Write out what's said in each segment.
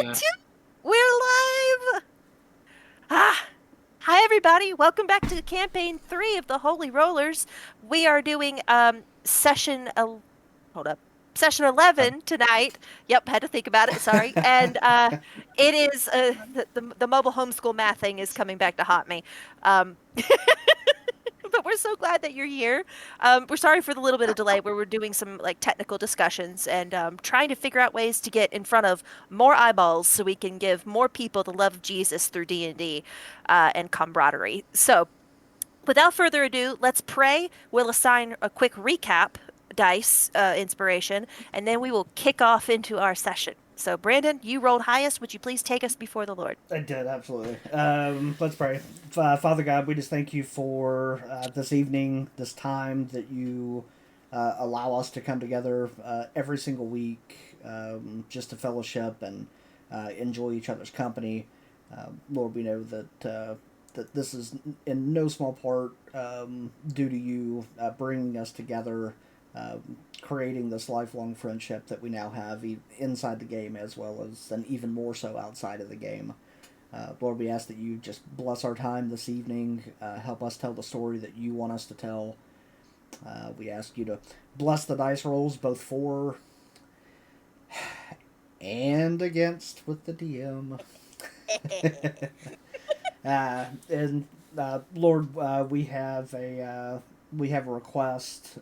We're live! Hi everybody, welcome back to campaign 3 of the Holy Rollers. We are doing session 11 tonight. Yep, had to think about it, sorry. And it is the mobile homeschool math thing is coming back to haunt me. But we're so glad that you're here. We're sorry for the little bit of delay where we're doing some technical discussions and trying to figure out ways to get in front of more eyeballs so we can give more people the love of Jesus through D&D and camaraderie. So, without further ado, let's pray. We'll assign a quick recap dice inspiration, and then we will kick off into our session. So, Brandon, you rolled highest. Would you please take us before the Lord? I did, absolutely. Let's pray. Father God, we just thank you for this evening, this time that you allow us to come together every single week just to fellowship and enjoy each other's company. Lord, we know that this is in no small part due to you bringing us together, creating this lifelong friendship that we now have inside the game as well as and even more so outside of the game. Lord, we ask that you just bless our time this evening, help us tell the story that you want us to tell. We ask you to bless the dice rolls, both for and against with the DM. And Lord, we have a request.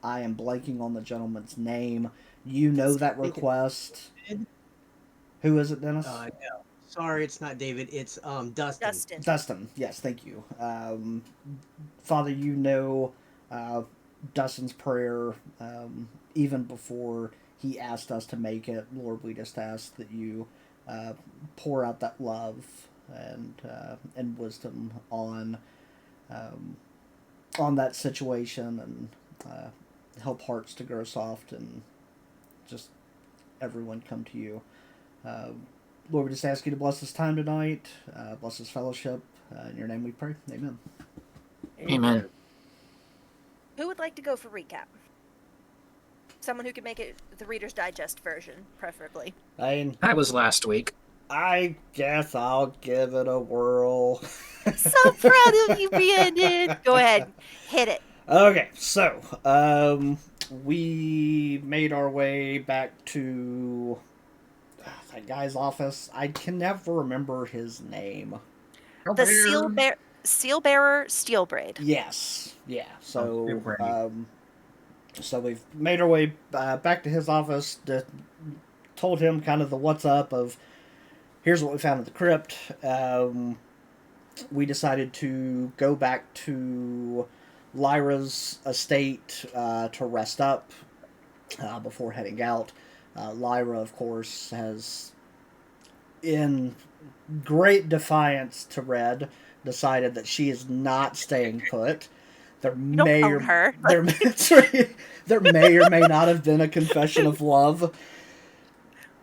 I am blanking on the gentleman's name. You know that request. Who is it, Dennis? No. Sorry, it's not David. It's Dustin. Dustin. Yes, thank you. Father, you know Dustin's prayer even before he asked us to make it. Lord, we just ask that you pour out that love and wisdom on that situation and help hearts to grow soft and just everyone come to you. Lord, we just ask you to bless this time tonight, bless this fellowship. In your name we pray. Amen. Amen. Who would like to go for recap? Someone who can make it the Reader's Digest version, preferably. I was last week. I guess I'll give it a whirl. So proud of you, Brandon. Go ahead. Hit it. Okay, so we made our way back to that guy's office. I can never remember his name. The seal bearer Steelbraid. Yes, yeah. So so we've made our way back to his office. Told him kind of the what's up of here's what we found in the crypt. We decided to go back to Lyra's estate to rest up before heading out. Lyra, of course, has, in great defiance to Red, decided that she is not staying put. There may or may not have been a confession of love.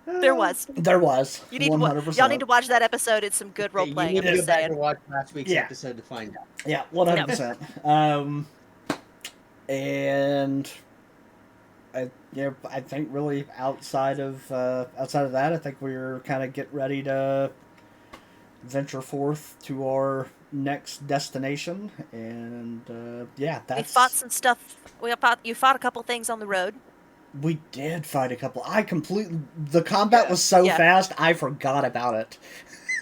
There was. You need 100%. Y'all need to watch that episode. It's some good role playing. You need to go back and watch last week's episode to find out. Yeah, 100%. And I think really outside of that, I think we're kind of getting ready to venture forth to our next destination. And that's. We fought some stuff. You fought a couple things on the road. We did fight a couple. The combat was so fast, I forgot about it.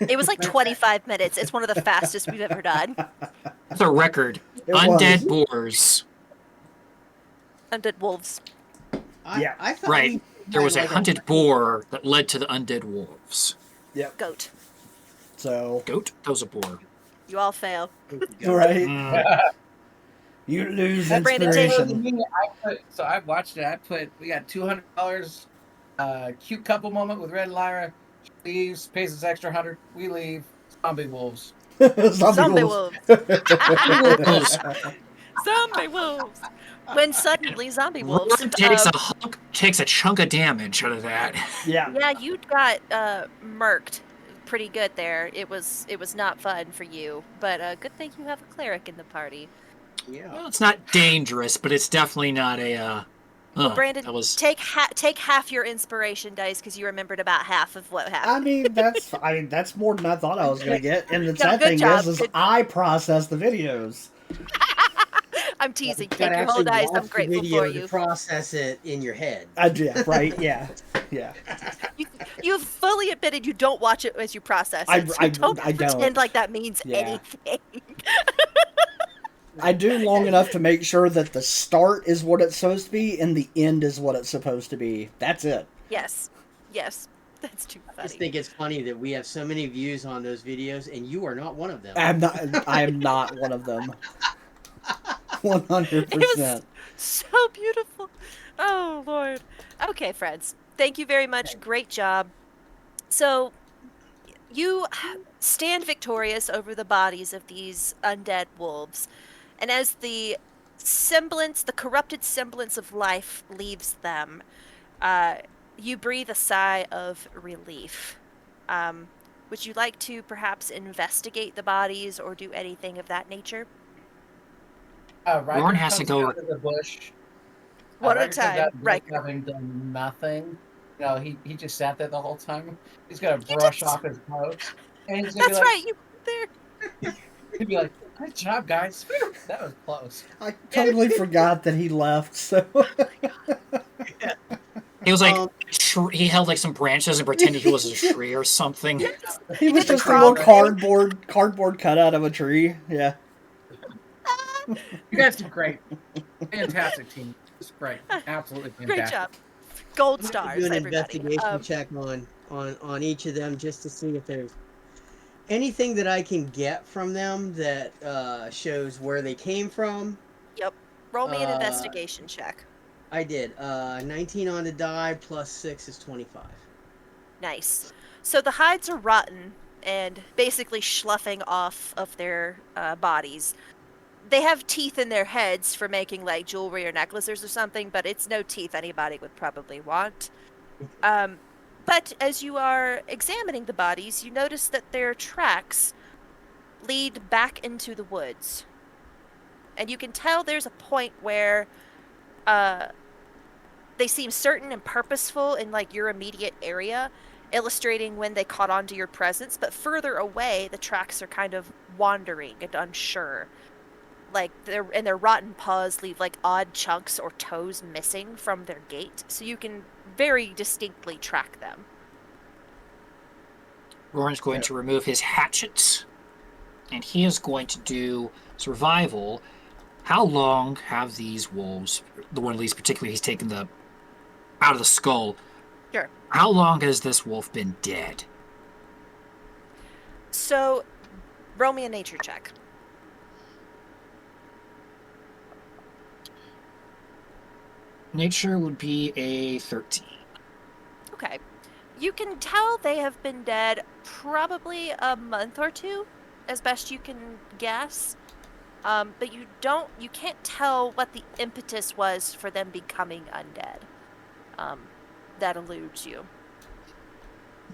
It was like 25 minutes. It's one of the fastest we've ever done. That's a record. Undead boars. Undead wolves. I thought right. There was a hunted boar that led to the undead wolves. Yep. Goat. Goat? That was a boar. You all fail. Right. You lose inspiration. I watched it. We got $200. Cute couple moment with Red and Lyra. She leaves, pays us extra 100. We leave. Zombie wolves. Zombie wolves. Zombie wolves. When suddenly zombie wolves takes a chunk of damage out of that. Yeah. Yeah, you got murked pretty good there. It was not fun for you, but good thing you have a cleric in the party. Yeah. Well, it's not dangerous, but it's definitely not a Well, Ugh, Brandon, that was. take half your inspiration dice because you remembered about half of what I happened. mean, that's more than I thought I was gonna get. And the No, sad good thing job. is Good. I process the videos. I'm You teasing. gotta Take your whole actually dice. I'm watch the grateful for video to you. process it in your head. Yeah, right. Yeah, yeah. You you've fully admitted you don't watch it as you process it, so don't I pretend like don't. that means Yeah. anything. I do long enough to make sure that the start is what it's supposed to be and the end is what it's supposed to be. That's it. Yes. Yes. That's too I just funny. think it's funny that we have so many views on those videos, and you are not one of them. I'm not. I am not one of them. 100. It was percent so beautiful. Oh, Lord. Okay, friends. Thank you very much. Great job. So, you stand victorious over the bodies of these undead wolves. And as the corrupted semblance of life leaves them, uh, you breathe a sigh of relief. Would you like to perhaps investigate the bodies or do anything of that nature? Lauren Ryker has to comes go. out of the bush. One at a Ryker comes out time, of the bush Riker. having done nothing. He just sat there the whole time. He's gonna You brush did. off his coat, and he's gonna be That's like, right. You were there. he'd be like, "Good job, guys. Whew, that was close." I totally forgot that he left. So He was like, Um, he held like some branches and pretended he was a tree or something. Yes. he You was did the just a little crawl. cardboard cutout of a tree. Yeah. You guys did great. Fantastic team. It's great. Absolutely Great fantastic. job. Gold I'm going to do stars, an everybody. investigation check on each of them just to see if there's anything that I can get from them that shows where they came from. Yep. Roll me an Uh, investigation check. I did. 19 on the die plus 6 is 25. Nice. So the hides are rotten and basically sloughing off of their bodies. They have teeth in their heads for making like jewelry or necklaces or something, but it's no teeth anybody would probably want. But as you are examining the bodies, you notice that their tracks lead back into the woods. And you can tell there's a point where uh, they seem certain and purposeful in like your immediate area, illustrating when they caught on to your presence, but further away the tracks are kind of wandering and unsure. Like their rotten paws leave like odd chunks or toes missing from their gait, so you can very distinctly track them. Lauren's going to remove his hatchets, and he is going to do survival. How long have these wolves, the one at least particularly he's taken the out of the skull, Sure. how long has this wolf been dead? So, roll me a nature check. Nature would be a 13. Okay. You can tell they have been dead probably a month or two, as best you can guess. But you can't tell what the impetus was for them becoming undead. That eludes you.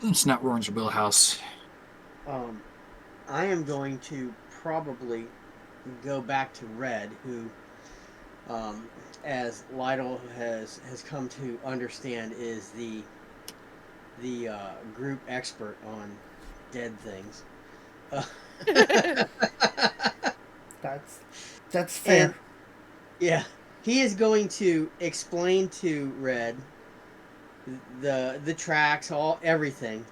It's not Lauren's wheelhouse. I am going to probably go back to Red, who, as Lytle has come to understand, is the group expert on dead things. That's fair. And, yeah, he is going to explain to Red the tracks, everything,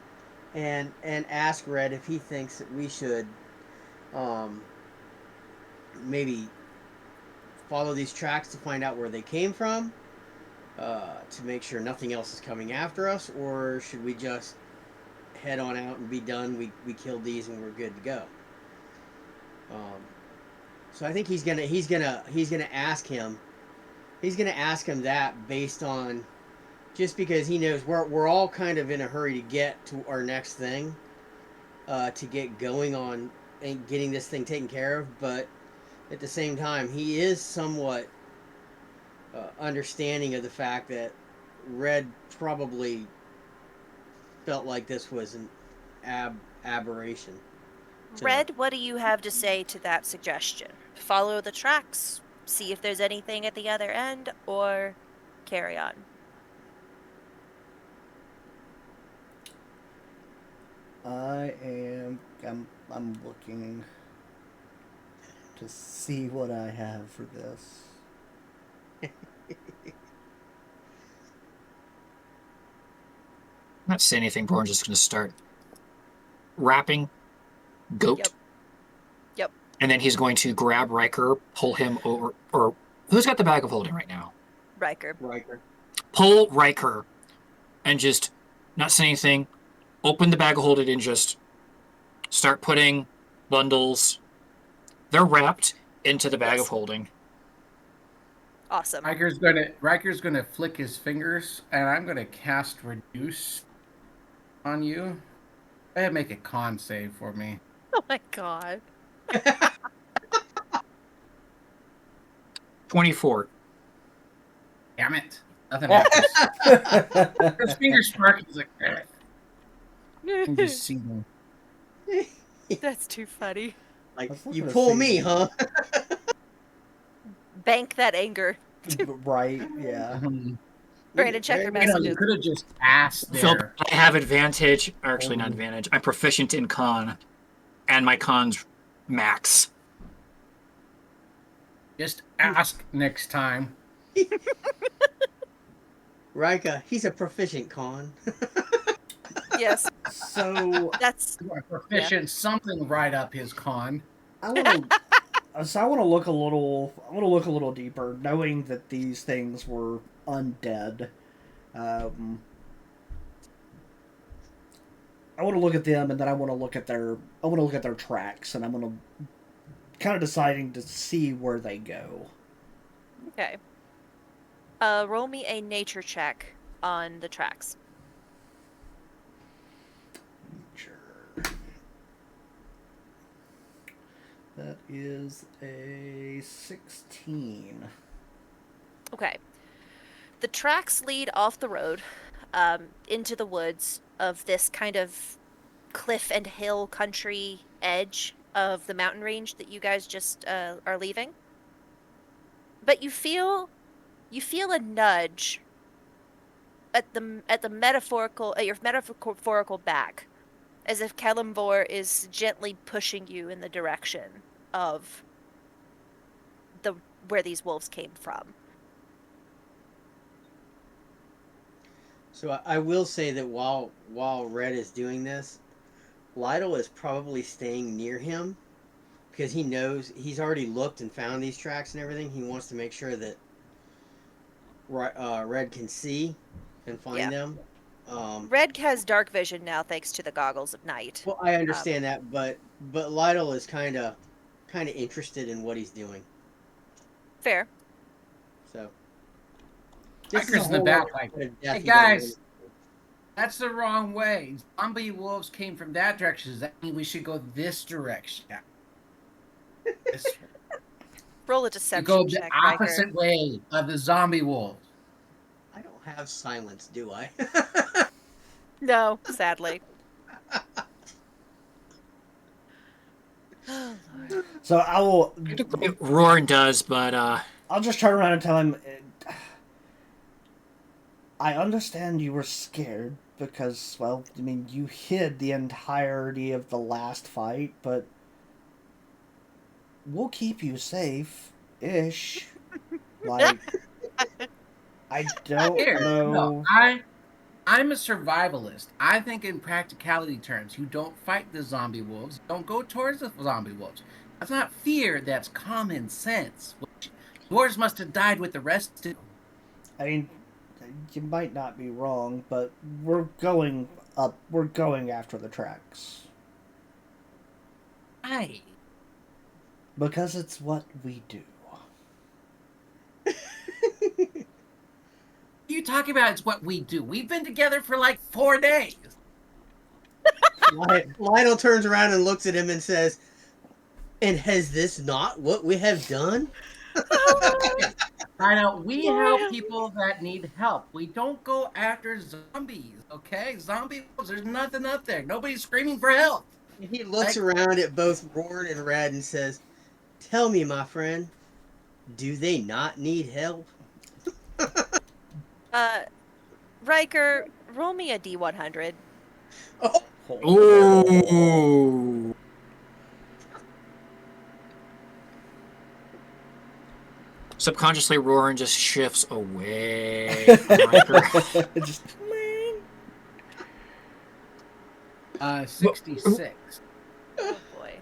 and ask Red if he thinks that we should maybe follow these tracks to find out where they came from, to make sure nothing else is coming after us, or should we just head on out and be done? We killed these and we're good to go. So I think he's gonna ask him that based on, just because he knows we're all kind of in a hurry to get to our next thing, to get going on and getting this thing taken care of, but at the same time he is somewhat understanding of the fact that Red probably felt like this was an aberration. Red, what do you have to say to that suggestion? Follow the tracks, see if there's anything at the other end, or carry on? I'm looking to see what I have for this. Not saying anything. Born's just going to start rapping goat. Yep. Yep. And then he's going to grab Riker, pull him over. Or who's got the bag of holding right now? Ryker. Riker. Pull Riker and just not say anything. Open the bag of holding and just start putting bundles. They're wrapped into the bag Yes. of holding. Awesome. Riker's gonna flick his fingers, and I'm gonna cast reduce on you. Go ahead, make a con save for me. Oh my god. 24. Damn it! Nothing happens. His fingers spark. He's like, "Eh." You just see them. That's too funny. Like, Let's look you at a pull me, scene. huh? Bank that anger. Right, yeah. Brandon, check your You messages. could have just asked Phil, there. I have advantage. Or actually, not advantage. I'm proficient in con. And my con's max. Just ask next time. Riker, he's a proficient con. Yes, So that's You are proficient something right up his con. I want to. So I want to look a little. I want to look a little deeper, knowing that these things were undead. I want to look at them, and then I want to look at their. I want to look at their tracks, and I'm going to kind of deciding to see where they go. okay. Roll me a nature check on the tracks. Sure. That is a 16. Okay. The tracks lead off the road into the woods of this kind of cliff and hill country edge of the mountain range that you guys just are leaving. But you feel a nudge at your metaphorical back, as if Kellamvor is gently pushing you in the direction of where these wolves came from. So I will say that while Red is doing this, Lytle is probably staying near him because he knows he's already looked and found these tracks and everything. He wants to make sure that Red can see and find them. Red has dark vision now, thanks to the goggles of night. Well, I understand that, but Lytle is kind of interested in what he's doing. Fair. So. Riker's in the back like, hey guys, that's the wrong way. Zombie wolves came from that direction. Does that mean we should go this direction? This Roll a you deception go the check, opposite Riker. way of the zombie wolves. I don't have silence, do I? No, sadly. Oh, Lord. So I will. Roaring does, but I'll just turn around and tell him. I understand you were scared because, well, I mean, you hid the entirety of the last fight, but we'll keep you safe-ish. Like, I don't Here, know. no, I'm a survivalist. I think in practicality terms, you don't fight the zombie wolves. Don't go towards the zombie wolves. That's not fear. That's common sense. Yours must have died with the rest of. I mean, you might not be wrong, but we're going up. We're going after the tracks Why? because it's what we do. What are you talking about? It's what we do. We've been together for like 4 days. Lytle turns around and looks at him and says, "And has this not what we have done?" I know. We help people that need help. We don't go after zombies, okay? Zombie wolves, there's nothing up there. Nobody's screaming for help. He looks around at both Rourn and Red and says, "Tell me, my friend, do they not need help?" Ryker, roll me a D100. Oh, Ooh. Subconsciously, Roran just shifts away from Riker. Just, 66. Oh boy.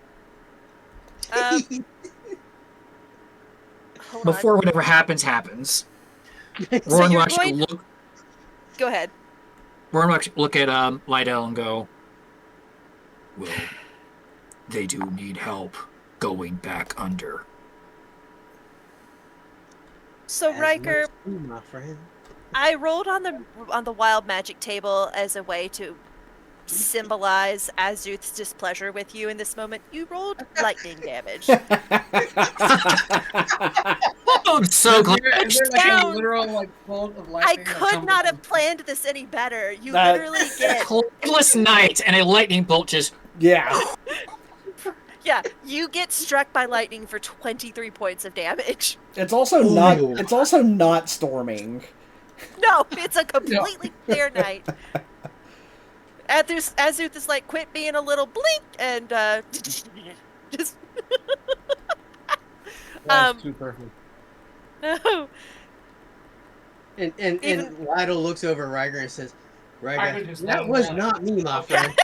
Um, hold Before on. whatever happens, So Roran will you're actually going. look. Go ahead. Roran will actually look at Lydell and go, "Well, they do need help going back under." So as Ryker, must be, my friend. I rolled on the wild magic table as a way to symbolize Azuth's displeasure with you in this moment. You rolled lightning damage. I'm so glad. Is there like Down. a literal like bolt of I lightning? that could comes not from- have planned this any better. You That- literally get Cloudless night and a lightning bolt just. yeah. yeah, you get struck by lightning for 23 points of damage. It's also not storming. No, it's a completely clear night. Azuth is like, quit being a little blink, and just That's too perfect. oh, And Lytle looks over at Ryker and says, Ryker Ryker, just that doesn't was want not me, my friend.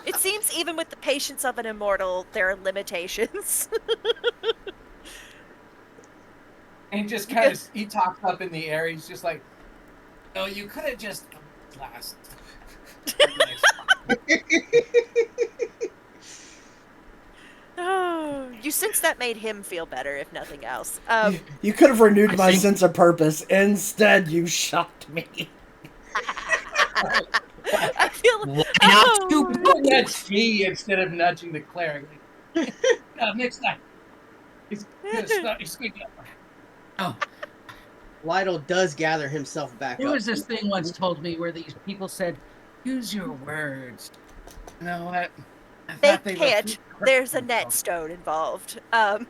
it seems even with the patience of an immortal, there are limitations. And he just kind of he talks up in the air. He's just like, "Oh, you could have just last." Oh, you sense that made him feel better, if nothing else. You could have renewed I my think- sense of purpose. Instead, you shocked me. I feel Why not oh, you? Nudge me instead of nudging the cleric. Next time. He's squeaking up. Oh, Lytle does gather himself back there up. was this thing once told me where these people said, "Use your words." You know what? I they thought were can't. free- There's a net stone involved. Oh,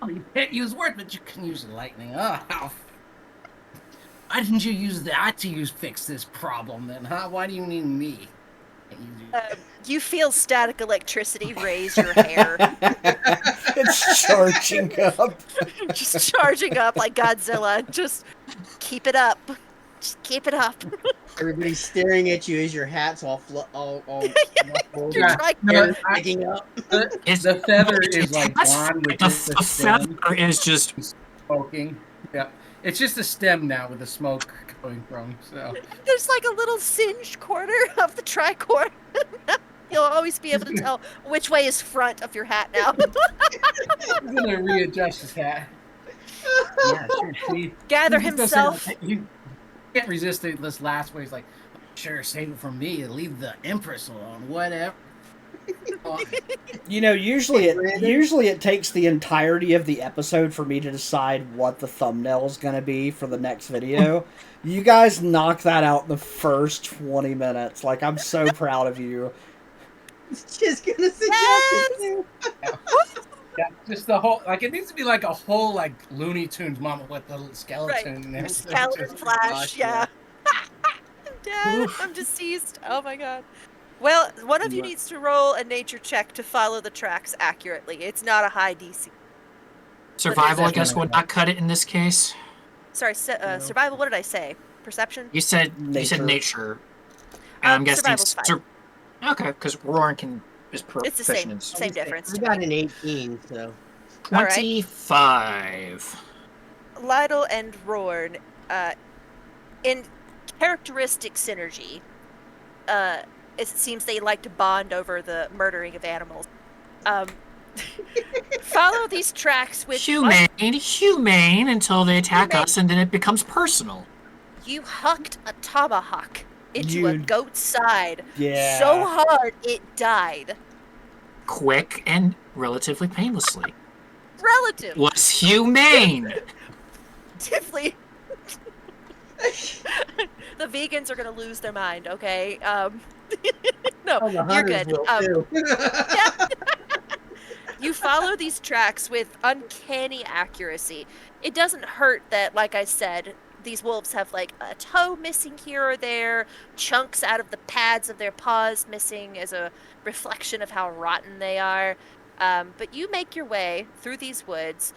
you can't use words, but you can use lightning. Oh, how why didn't you use that to fix this problem then, huh? Why do you need me? You feel static electricity raise your hair, It's charging up. just charging up like Godzilla. Just keep it up. Just keep it up. Everybody's staring at you as your hat's all muffled. You're Yeah. trying. Hair's sticking up. The feather is like gone with The just the stem feather is just. smoking. Yep. It's just a stem now with the smoke going from. So There's like a little singed corner of the tricorn. You'll always be able to tell which way is front of your hat now. he's gonna readjust his hat. Yeah, sure. Gather He just doesn't- himself. He can't resist this last where he's like, "Sure, save it for me. Leave the Empress alone. Whatever." You know, usually it takes the entirety of the episode for me to decide what the thumbnail is going to be for the next video. You guys knock that out in the first 20 minutes. Like, I'm so proud of you. Just gonna suggest it. Yeah, just the whole it needs to be like a whole Looney Tunes moment with the skeleton and everything. Skeleton Just- flash, gosh, yeah. I'm dead. I'm deceased. Oh my god. Well, one of you needs to roll a nature check to follow the tracks accurately. It's not a high DC. Survival, I that? guess, would not cut it in this case. Sorry, survival. What did I say? Perception. You said nature. And I'm guessing survival's fine. Okay, because Roran is It's the proficient same. in Same difference. I got an 18, so. All right. 25. Lytle and Rorn, in characteristic synergy, it seems they like to bond over the murdering of animals. Follow these tracks with Humane until they attack Humane. us, and then it becomes personal. You hucked a tomahawk into a You- goat's side Yeah. so hard it died. Quick and relatively painlessly. Relatively. Was humane. The vegans are gonna lose their mind. Okay. No, Oh, the you're hunters good. will, too. You follow these tracks with uncanny accuracy. It doesn't hurt that, like I said, these wolves have like a toe missing here or there, chunks out of the pads of their paws missing as a reflection of how rotten they are. But you make your way through these woods,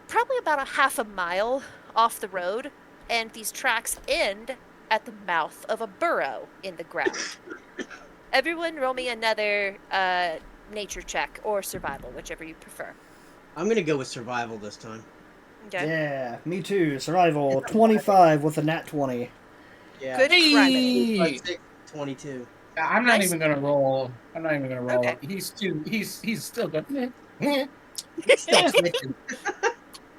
probably about a half a mile off the road, and these tracks end at the mouth of a burrow in the ground. Everyone, roll me another nature check or survival, whichever you prefer. I'm gonna go with survival this time. Okay. Yeah, me too. Survival 25 with a nat 20. Yeah. Good criminy. Five, Hey! 6, 22. I'm not Nice. even gonna roll. I'm not even gonna roll. Okay. He's still good. Still twitching.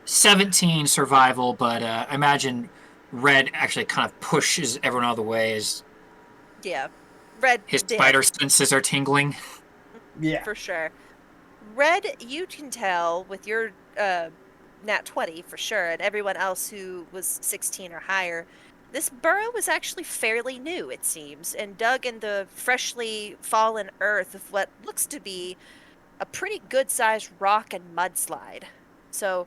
17 survival, but I imagine Red actually kind of pushes everyone out of the way as Yeah. Red his did, spider senses are tingling. Yeah. for sure. Red, you can tell with your nat 20 for sure, and everyone else who was 16 or higher, this burrow was actually fairly new, it seems, and dug in the freshly fallen earth of what looks to be a pretty good sized rock and mudslide. So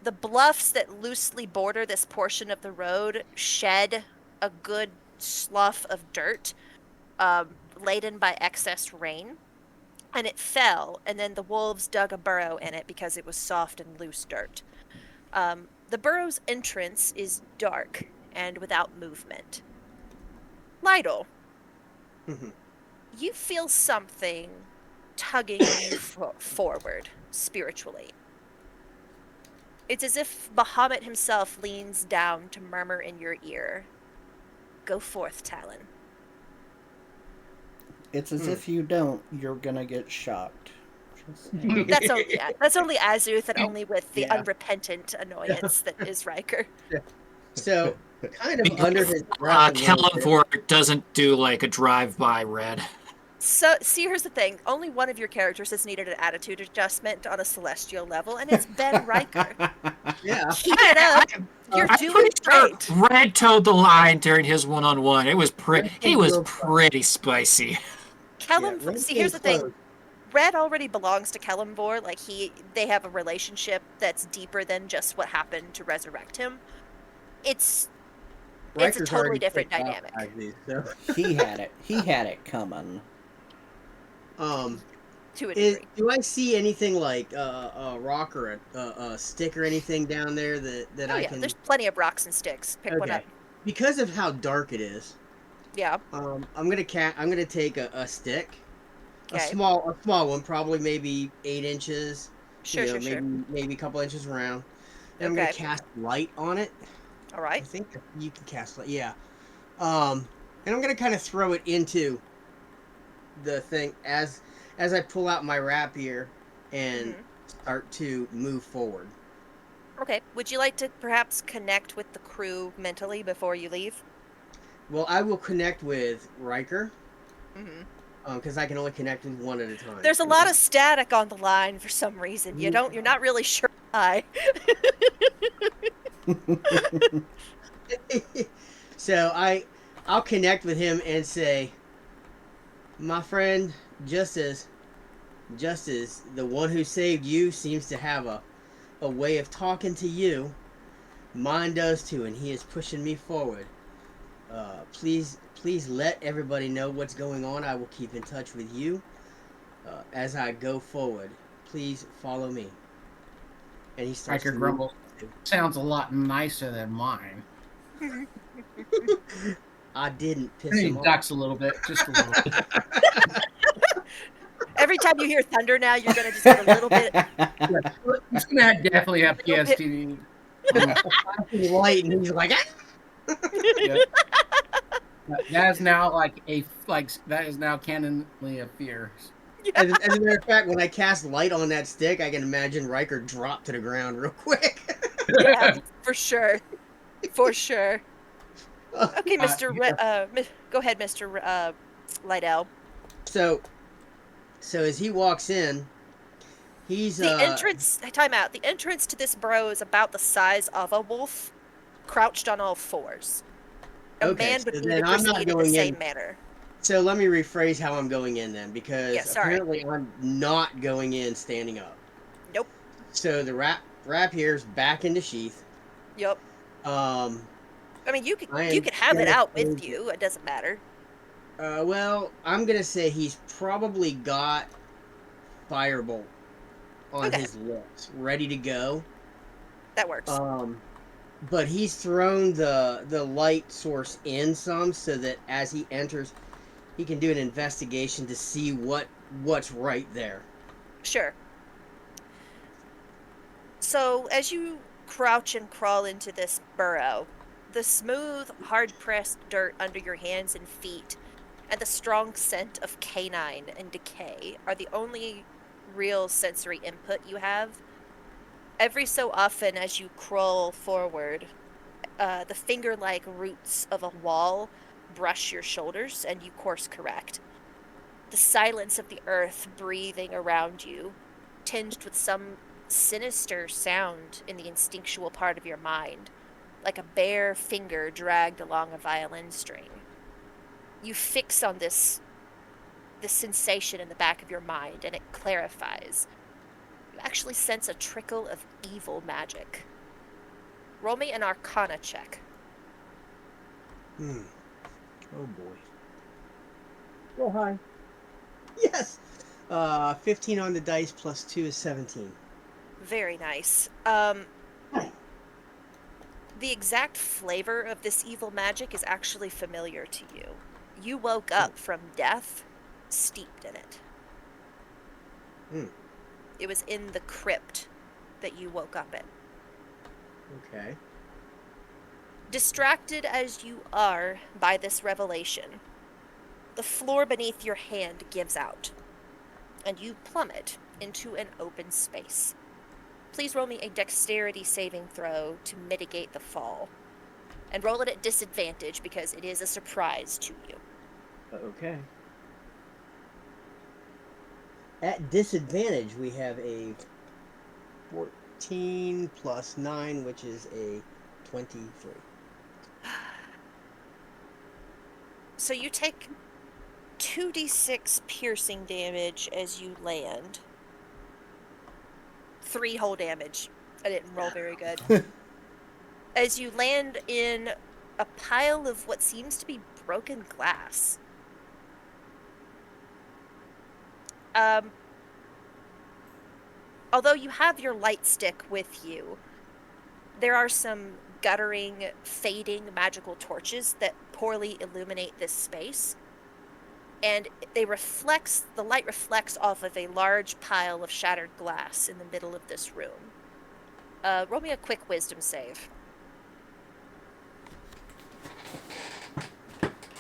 the bluffs that loosely border this portion of the road shed a good slough of dirt, laden by excess rain, and it fell, and then the wolves dug a burrow in it because it was soft and loose dirt. The burrow's entrance is dark and without movement. Lytle, Mhm. you feel something tugging you forward spiritually. It's as if Bahamut himself leans down to murmur in your ear. Go forth, Talon. It's as if you don't, you're gonna get shocked. Just saying. That's only Azuth, and only with the Yeah. unrepentant annoyance that is Ryker. So, kind of under his breath. a little bit. Kellenvor doesn't do like a drive-by Red. So, see, here's the thing. Only one of your characters has needed an attitude adjustment on a celestial level, and it's Ben Ryker. Yeah. Keep it up. You're I'm doing pretty sure great. Red towed the line during his one-on-one. It was Red he came was close. pretty spicy. Kellum, Red see, came here's the thing. close. Red already belongs to Kellenvor. Like, they have a relationship that's deeper than just what happened to resurrect him. It's a Riker's totally already different picked up dynamic. Aziz, so. He had it. He had it coming. To a degree. Do I see anything like a rock or a stick or anything down there that Oh I yeah, can? there's plenty of rocks and sticks. Pick one Okay. up. Because of how dark it is, Yeah. I'm gonna take a stick, a Okay. small one, probably maybe 8 inches. Sure, you know, sure, sure. maybe a couple inches around. And I'm gonna Okay. cast light on it. All I right. think you can cast light. Yeah. And I'm gonna kind of throw it into the thing as I pull out my rapier and Mhm. start to move forward. Okay. Would you like to perhaps connect with the crew mentally before you leave? Well, I will connect with Riker Mm-hmm. because I can only connect with one at a time. There's a lot of static on the line for some reason. You're not really sure why. So I'll connect with him and say, my friend, just as the one who saved you seems to have a way of talking to you, mine does too, and he is pushing me forward. Please let everybody know what's going on. I will keep in touch with you as I go forward. Please follow me. And he starts Riker to grumbles. Sounds a lot nicer than mine. I didn't piss He him off. ducks a little bit, just a little bit. Every time you hear thunder now, you're gonna just get a little bit. He's gonna definitely have PSTD. Light, and he's like, ah! Yeah. That is now that is now canonly a fear. As a matter of fact, when I cast light on that stick, I can imagine Riker drop to the ground real quick. Yeah, for sure. For sure. Okay, Mr. Go ahead, Mr. Lydell. So as he walks in, he's The entrance. Time out. The entrance to this burrow is about the size of a wolf, crouched on all fours. A Okay, man so would need then to I'm not proceed in the going same in. manner. So let me rephrase how I'm going in then, because Yeah, sorry. apparently I'm not going in standing up. Nope. So the rapier's back into sheath. Yep. Um, I mean, you could I you am could have it gonna out say with you. It doesn't matter. well, I'm gonna say he's probably got firebolt on Okay, his lips, ready to go. that works. Um, but he's thrown the light source in some so that as he enters, he can do an investigation to see what's right there. Sure. So as you crouch and crawl into this burrow, the smooth, hard-pressed dirt under your hands and feet, and the strong scent of canine and decay are the only real sensory input you have. Every so often, as you crawl forward, the finger like roots of a wall brush your shoulders and you course correct. The silence of the earth breathing around you, tinged with some sinister sound in the instinctual part of your mind, like a bare finger dragged along a violin string. You fix on this sensation in the back of your mind and it clarifies. You actually sense a trickle of evil magic. Roll me an arcana check. Hmm. Oh boy. Roll high. Yes. 15 on the dice plus 2 is 17. Very nice. The exact flavor of this evil magic is actually familiar to you. You woke up from death steeped in it. Hmm. It was in the crypt that you woke up in. Okay. Distracted as you are by this revelation, the floor beneath your hand gives out, and you plummet into an open space. Please roll me a dexterity saving throw to mitigate the fall. And roll it at disadvantage because it is a surprise to you. Okay. At disadvantage, we have a 14 plus 9, which is a 23. So you take 2d6 piercing damage as you land. 3 whole damage. I didn't roll very good. As you land in a pile of what seems to be broken glass. Although you have your light stick with you, there are some guttering, fading magical torches that poorly illuminate this space. And the light reflects off of a large pile of shattered glass in the middle of this room. Roll me a quick wisdom save.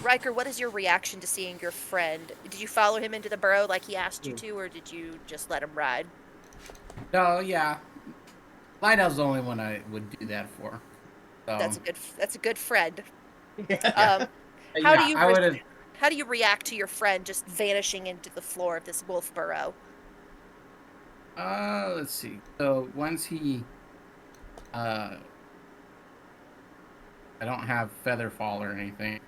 Ryker, what is your reaction to seeing your friend? Did you follow him into the burrow like he asked you to, or did you just let him ride? No, yeah. Lighthouse is the only one I would do that for. So, That's a good friend. Yeah. How do yeah, you I would have. how do you react to your friend just vanishing into the floor of this wolf burrow? Let's see. So once he, I don't have feather fall or anything.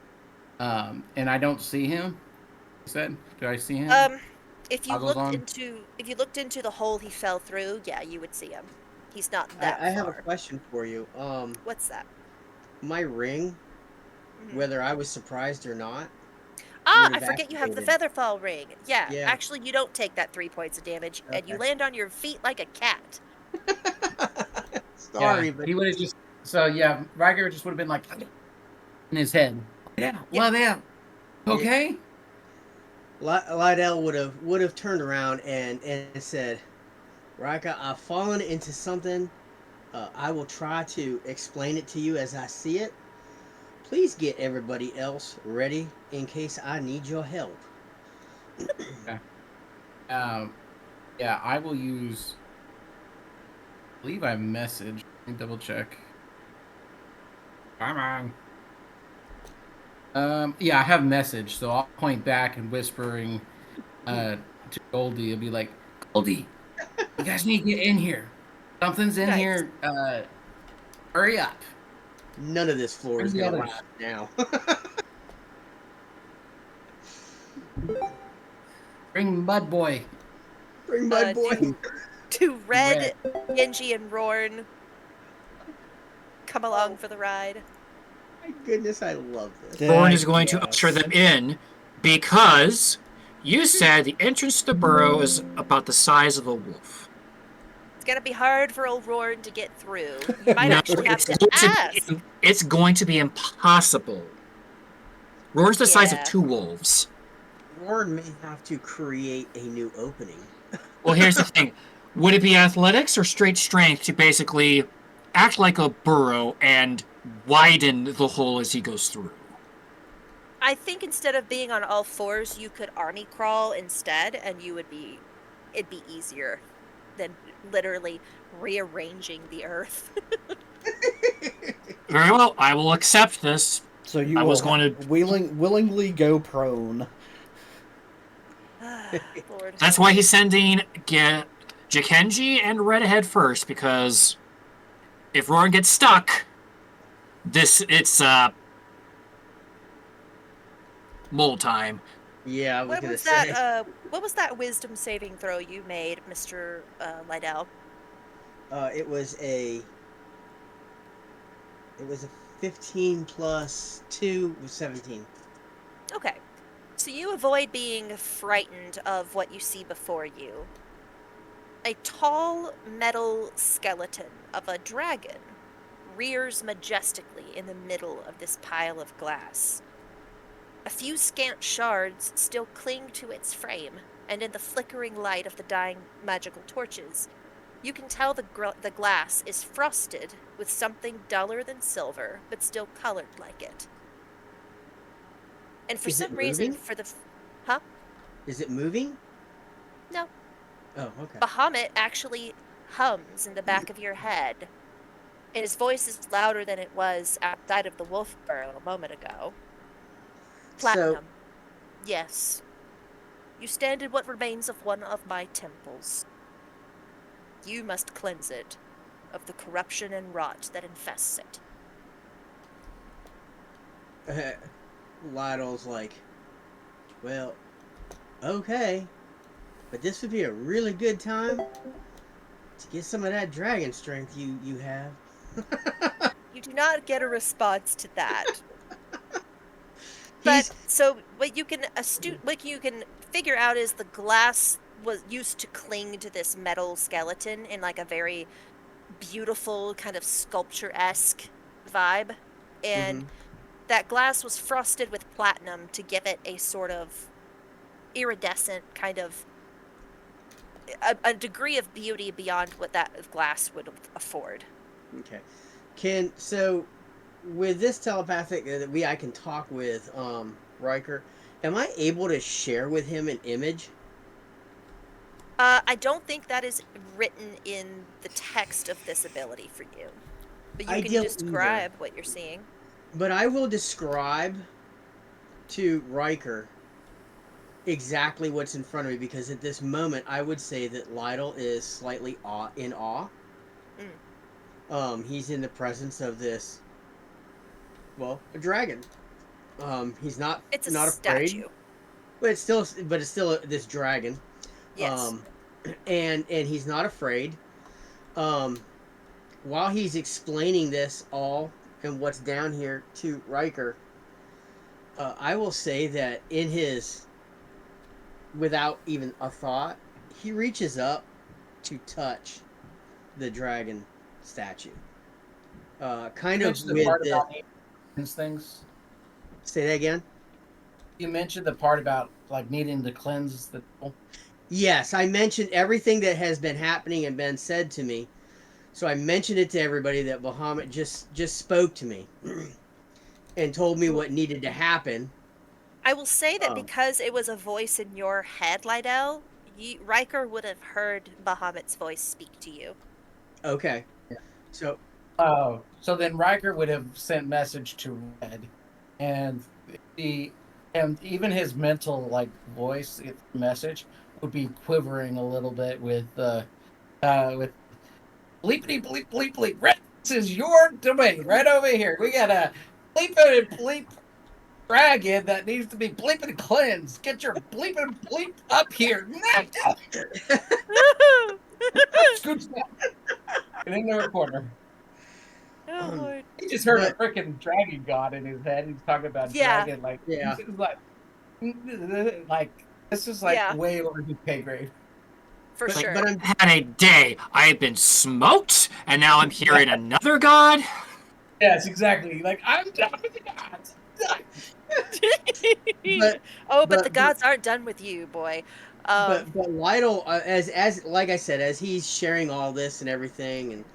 And I don't see him. You said, do I see him? If you Goggles looked on. into the hole he fell through, yeah, you would see him. He's not that I have a far. question for you. What's that? My ring, Mhm. whether I was surprised or not, Ah, would I have forget you have the activated. featherfall ring. Yeah, Yeah. actually, you don't take that 3 points of damage, and you Okay. land on your feet like a cat. Yeah, Sorry, but he would have just. So yeah, Ryker just would have been like in his head. Yeah, Yeah. well, yeah. yeah, Okay. Lydell would have turned around and said, "Rika, I've fallen into something. I will try to explain it to you as I see it. Please get everybody else ready in case I need your help." Okay. Um, yeah, I will use. I believe I messaged. Let me double check. Come on. Yeah, I have message, so I'll point back and whispering to Goldie. It'll be like, Goldie, you guys need to get in here. Something's in Nice. here. Hurry up. None of this floor Bring is the gonna others. last now. Bring Mud Boy. Bring Mud Do Boy. do Red. Red, Genji, and Rorn come along for the ride. My goodness, I love this. Thorn is going to Yes. usher them in because you said the entrance to the burrow is about the size of a wolf. It's gonna be hard for old Roran to get through. You might No, actually have to ask. it's going to be impossible. Roar's the size of Yeah. 2 wolves. Warren may have to create a new opening. Well, here's the thing. Would it be athletics or straight strength to basically act like a burrow and widen the hole as he goes through? I think instead of being on all fours, you could army crawl instead, and it'd be easier than literally rearranging the earth. Very well, I will accept this. So you I was will going to- willingly go prone. Lord. That's why he's sending Jakenji and Red ahead first, because if Roran gets stuck, it's mole time. Yeah, I was What gonna was say. that? What was that wisdom saving throw you made, Mr. Lydell? It was a 15 plus 2 was 17. Okay. So you avoid being frightened of what you see before you. A tall metal skeleton of a dragon rears majestically in the middle of this pile of glass. A few scant shards still cling to its frame, and in the flickering light of the dying magical torches, you can tell the glass is frosted with something duller than silver, but still colored like it. And for Is it some reason, moving? Is it moving? No. Oh, okay. Bahamut actually hums in the back of your head, and his voice is louder than it was outside of the wolf burrow a moment ago. Platinum. Yes. You stand in what remains of one of my temples. You must cleanse it of the corruption and rot that infests it. Lytle's like, well, okay, but this would be a really good time to get some of that dragon strength you have. You do not get a response to that. But so what you can figure out is the glass was used to cling to this metal skeleton in like a very beautiful kind of sculpture-esque vibe, and that glass was frosted with platinum to give it a sort of iridescent kind of a degree of beauty beyond what that glass would afford. Okay. So with this telepathic that I can talk with Ryker, am I able to share with him an image? I don't think that is written in the text of this ability for you, but you can describe what you're seeing. But I will describe to Ryker exactly what's in front of me, because at this moment I would say that Lytle is slightly in awe. He's in the presence of this, well, a dragon. He's not. It's a not statue. Afraid. But it's still this dragon. Yes. And he's not afraid. While he's explaining this all and what's down here to Ryker, I will say that without even a thought, he reaches up to touch the dragon statue. Kind of with these things. Say that again. You mentioned the part about like needing to cleanse the. Yes, I mentioned everything that has been happening and been said to me. So I mentioned it to everybody that Bahamut just spoke to me and told me what needed to happen. I will say that because it was a voice in your head, Lydell, Ryker would have heard Bahamut's voice speak to you. Okay. Yeah. So then Ryker would have sent message to Red, and even his mental voice message would be quivering a little bit with bleepity bleep bleep bleep. Red, this is your domain right over here. We got a bleepity bleep dragon that needs to be bleeping cleansed. Get your bleeping bleep up here now. Scooch that. And in the corner. Oh Lord. He just heard a But freaking dragon god in his head. He's talking about Yeah. dragon like Yeah. he's like this is like Yeah. way over his pay grade. For But- sure. but I'm Had a day. I have been smoked, and now I'm hearing another god. Yes, exactly. Like I'm done with the gods. but Oh, but the but gods aren't done with you, boy. but Lytle, as like I said, as he's sharing all this and everything, and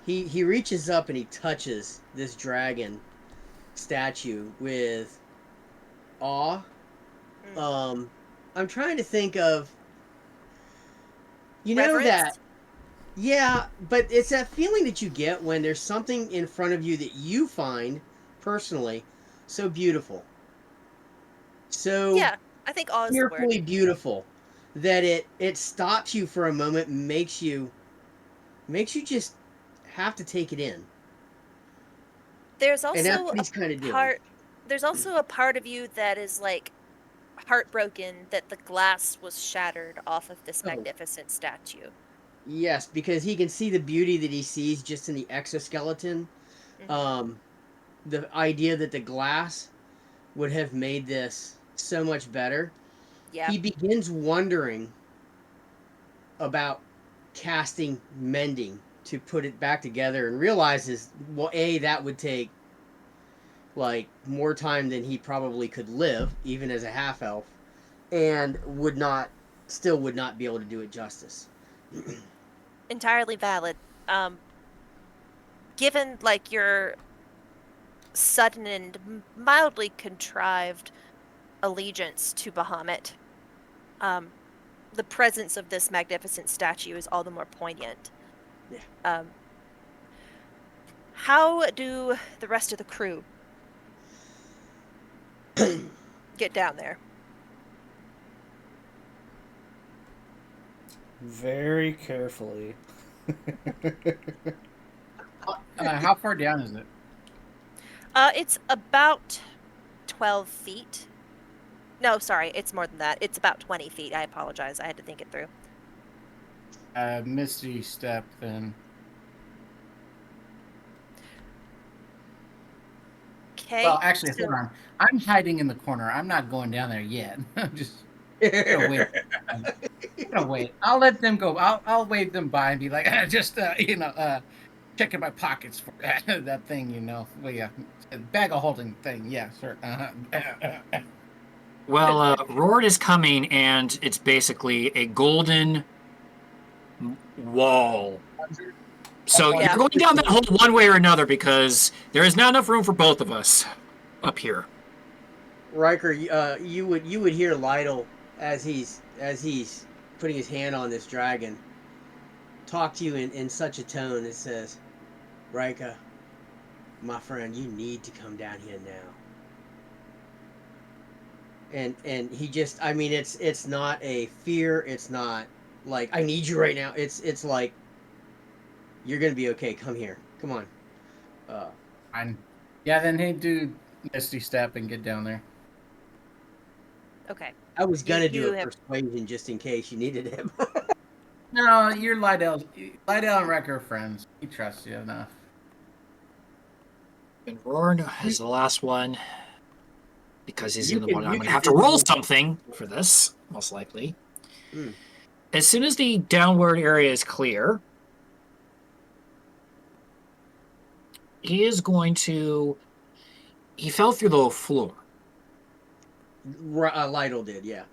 he reaches up and he touches this dragon statue with awe. mm, I'm trying to think of, you know that, reverence. yeah, but it's that feeling that you get when there's something in front of you that you find personally so beautiful, so Yeah, I think awe is the word. fearfully beautiful that it stops you for a moment and makes you just have to take it in. There's And that's also what a he's kind of doing. part. There's also a part of you that is like heartbroken that the glass was shattered off of this Oh, magnificent statue. yes, because he can see the beauty that he sees just in the exoskeleton. Hmm. Um, the idea that the glass would have made this so much better. Yeah. He begins wondering about casting mending to put it back together and realizes, well, A, that would take like more time than he probably could live, even as a half elf, and would not be able to do it justice. Entirely valid. Um, given like your sudden and mildly contrived allegiance to Bahamut, um, the presence of this magnificent statue is all the more poignant. Yeah. How do the rest of the crew get down there? Very carefully. How far down is it? It's about 12 feet. No, sorry, it's more than that. It's about 20 feet. I apologize. I had to think it through. Misty step then. Okay. Well, actually, so- hold on. I'm hiding in the corner. I'm not going down there yet. I'm just gonna wait. I'm gonna wait. I'll let them go. I'll wave them by and be like, just checking my pockets for that thing. Well, yeah, bag of holding thing. Yeah, sure. Well, Rord is coming, and it's basically a golden wall. So Yeah. you're going down that hole one way or another because there is not enough room for both of us up here. Riker, you would hear Lytle as he's putting his hand on this dragon talk to you in such a tone that says, Riker, my friend, you need to come down here now. And he just, I mean, it's not a fear, it's not like I need you right now. It's like you're gonna be okay. Come here, come on. Fine. Yeah, then hey, do Misty step and get down there. Okay. I was gonna You do a have- persuasion just in case you needed him. No, you're Lydell. Lydell and Wrecker are friends. He trusts you enough. And Rord is the last one because he's You the can- one you I'm going to can have to roll visit- something for this, most likely. Mm. As soon as the downward area is clear, he is going to. He fell through the floor. Lytle did, yeah.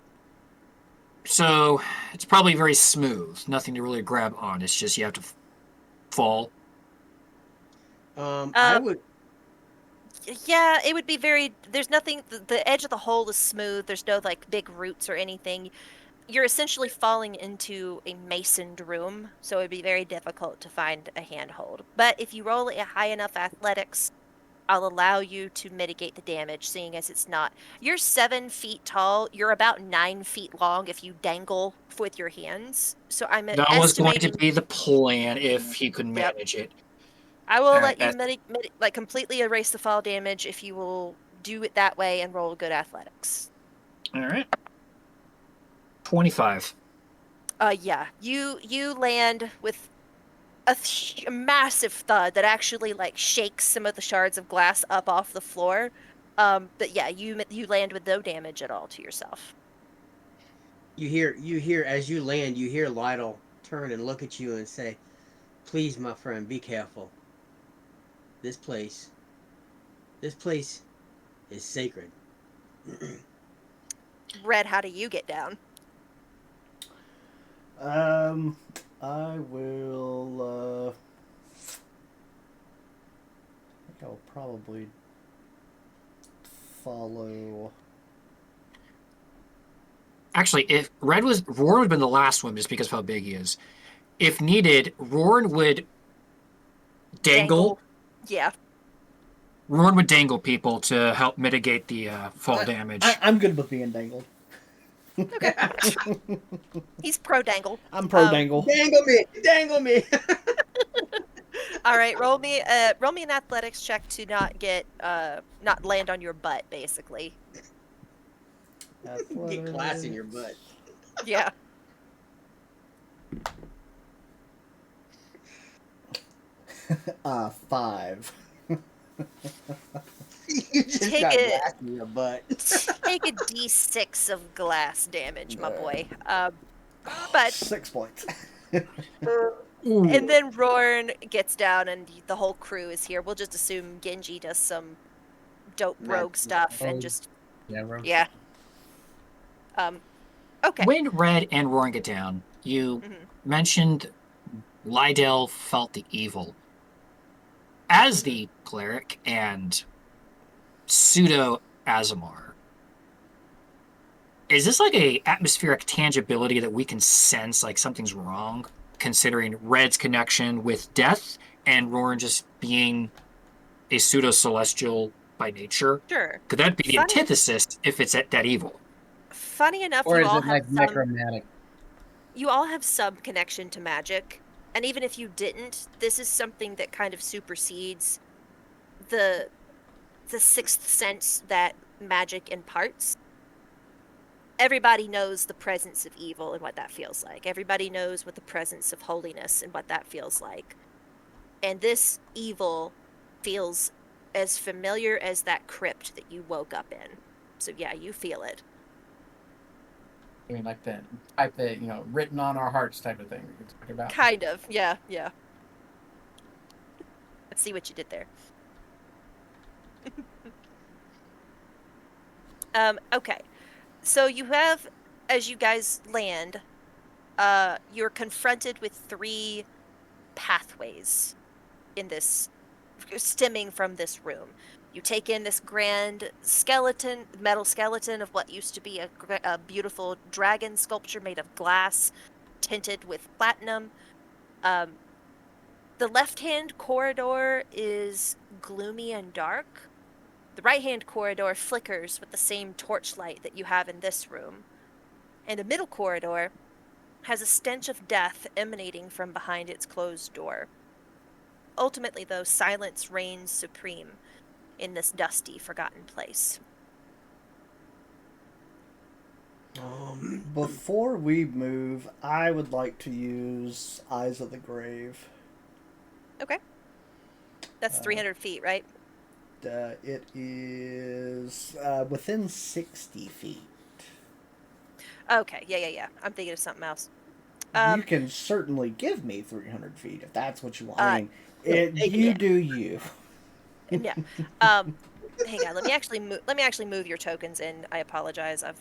So it's probably very smooth. Nothing to really grab on. It's just you have to fall. I would. Yeah, it would be very. There's nothing. The edge of the hole is smooth. There's no like big roots or anything. You're essentially falling into a masoned room, so it'd be very difficult to find a handhold. But if you roll a high enough athletics, I'll allow you to mitigate the damage, seeing as it's not. You're 7 feet tall. You're about 9 feet long if you dangle with your hands. So I'm That was going to estimating. be the plan if he could Yep. manage it. I will All let right, you like completely erase the fall damage if you will do it that way and roll good athletics. All right. 25. Yeah. You land with a massive thud that actually like shakes some of the shards of glass up off the floor. But yeah, you land with no damage at all to yourself. You hear as you land, you hear Lytle turn and look at you and say, "Please, my friend, be careful. This place, this place is sacred." Red, how do you get down? I will. I think I'll probably follow. Actually, if Red was Roar would have been the last one just because of how big he is. If needed, Roar would dangle. Yeah. Roar would dangle people to help mitigate the fall damage. I'm good with being dangled. Okay. He's pro dangle. I'm pro dangle. Dangle me, dangle me. All right, roll me an athletics check to not land on your butt, basically. Get glass in your butt. Yeah. Five. You just Take got it. glass in your butt. Take a d6 of glass damage, my boy. But 6 points. and then Rorn gets down, and the whole crew is here. We'll just assume Genji does some dope rogue stuff and just Rogue. yeah. Okay. When Red and Roaring get down, you mentioned Lydell felt the evil. As the cleric and pseudo Azamar, is this like a atmospheric tangibility that we can sense like something's wrong, considering Red's connection with death and Roaring just being a pseudo celestial by nature? Sure. Could that be the antithesis if it's that evil? Funny enough, Or you is all it have like necromantic? you all have some connection to magic, and even if you didn't, this is something that kind of supersedes the sixth sense that magic imparts. Everybody knows the presence of evil and what that feels like. Everybody knows what the presence of holiness and what that feels like. And this evil feels as familiar as that crypt that you woke up in. So yeah, you feel it. I mean, like that type that, written on our hearts type of thing we can talk about. Kind of, yeah. Let's see what you did there. Okay. So you have, as you guys land, you're confronted with 3 pathways in this, stemming from this room. You take in this grand metal skeleton of what used to be a beautiful dragon sculpture made of glass, tinted with platinum. The left-hand corridor is gloomy and dark. The right-hand corridor flickers with the same torchlight that you have in this room. And the middle corridor has a stench of death emanating from behind its closed door. Ultimately, though, silence reigns supreme in this dusty, forgotten place. Before we move, I would like to use Eyes of the Grave. Okay. That's 300 feet, right? It is within 60 feet. Okay, yeah. I'm thinking of something else. You can certainly give me 300 feet if that's what you want. I mean, you do you. Yeah. Hang on. Let me actually move your tokens in. I apologize. I've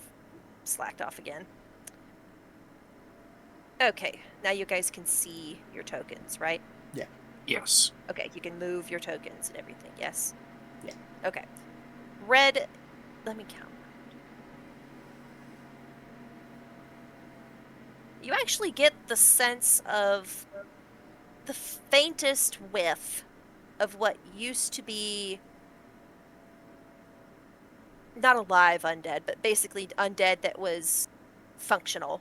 slacked off again. Okay. Now you guys can see your tokens, right? Yeah. Yes. Okay. You can move your tokens and everything. Yes. Yeah. Okay. Red. Let me count. You actually get the sense of the faintest whiff of what used to be not a live undead, but basically undead that was functional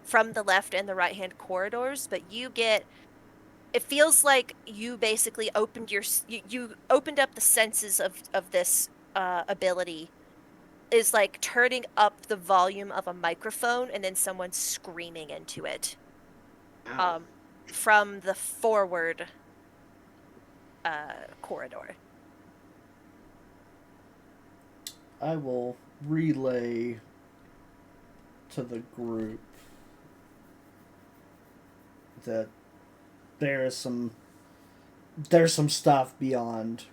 from the left and the right hand corridors. But you get, it feels like you basically opened you opened up the senses of this ability. Is like turning up the volume of a microphone and then someone screaming into it. from the forward corridor. I will relay to the group that there's some stuff beyond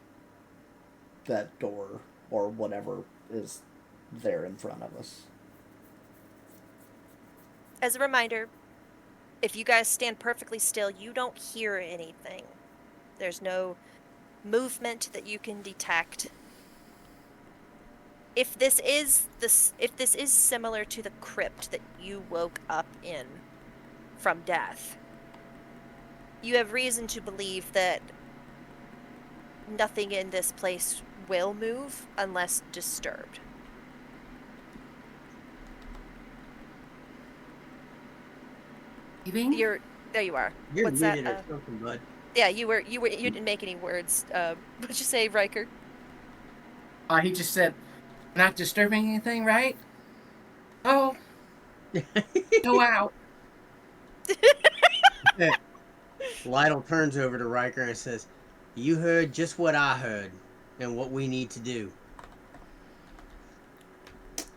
that door or whatever is there in front of us. As a reminder, if you guys stand perfectly still, you don't hear anything. There's no movement that you can detect. If this is similar to the crypt that you woke up in from death, you have reason to believe that nothing in this place will move unless disturbed. Leaving? There you are. You're What's that? muted or something, bud. Yeah, you didn't make any words. What'd you say, Ryker? He just said, not disturbing anything, right? Oh, go out. Lytle turns over to Riker and says, "You heard just what I heard, and what we need to do."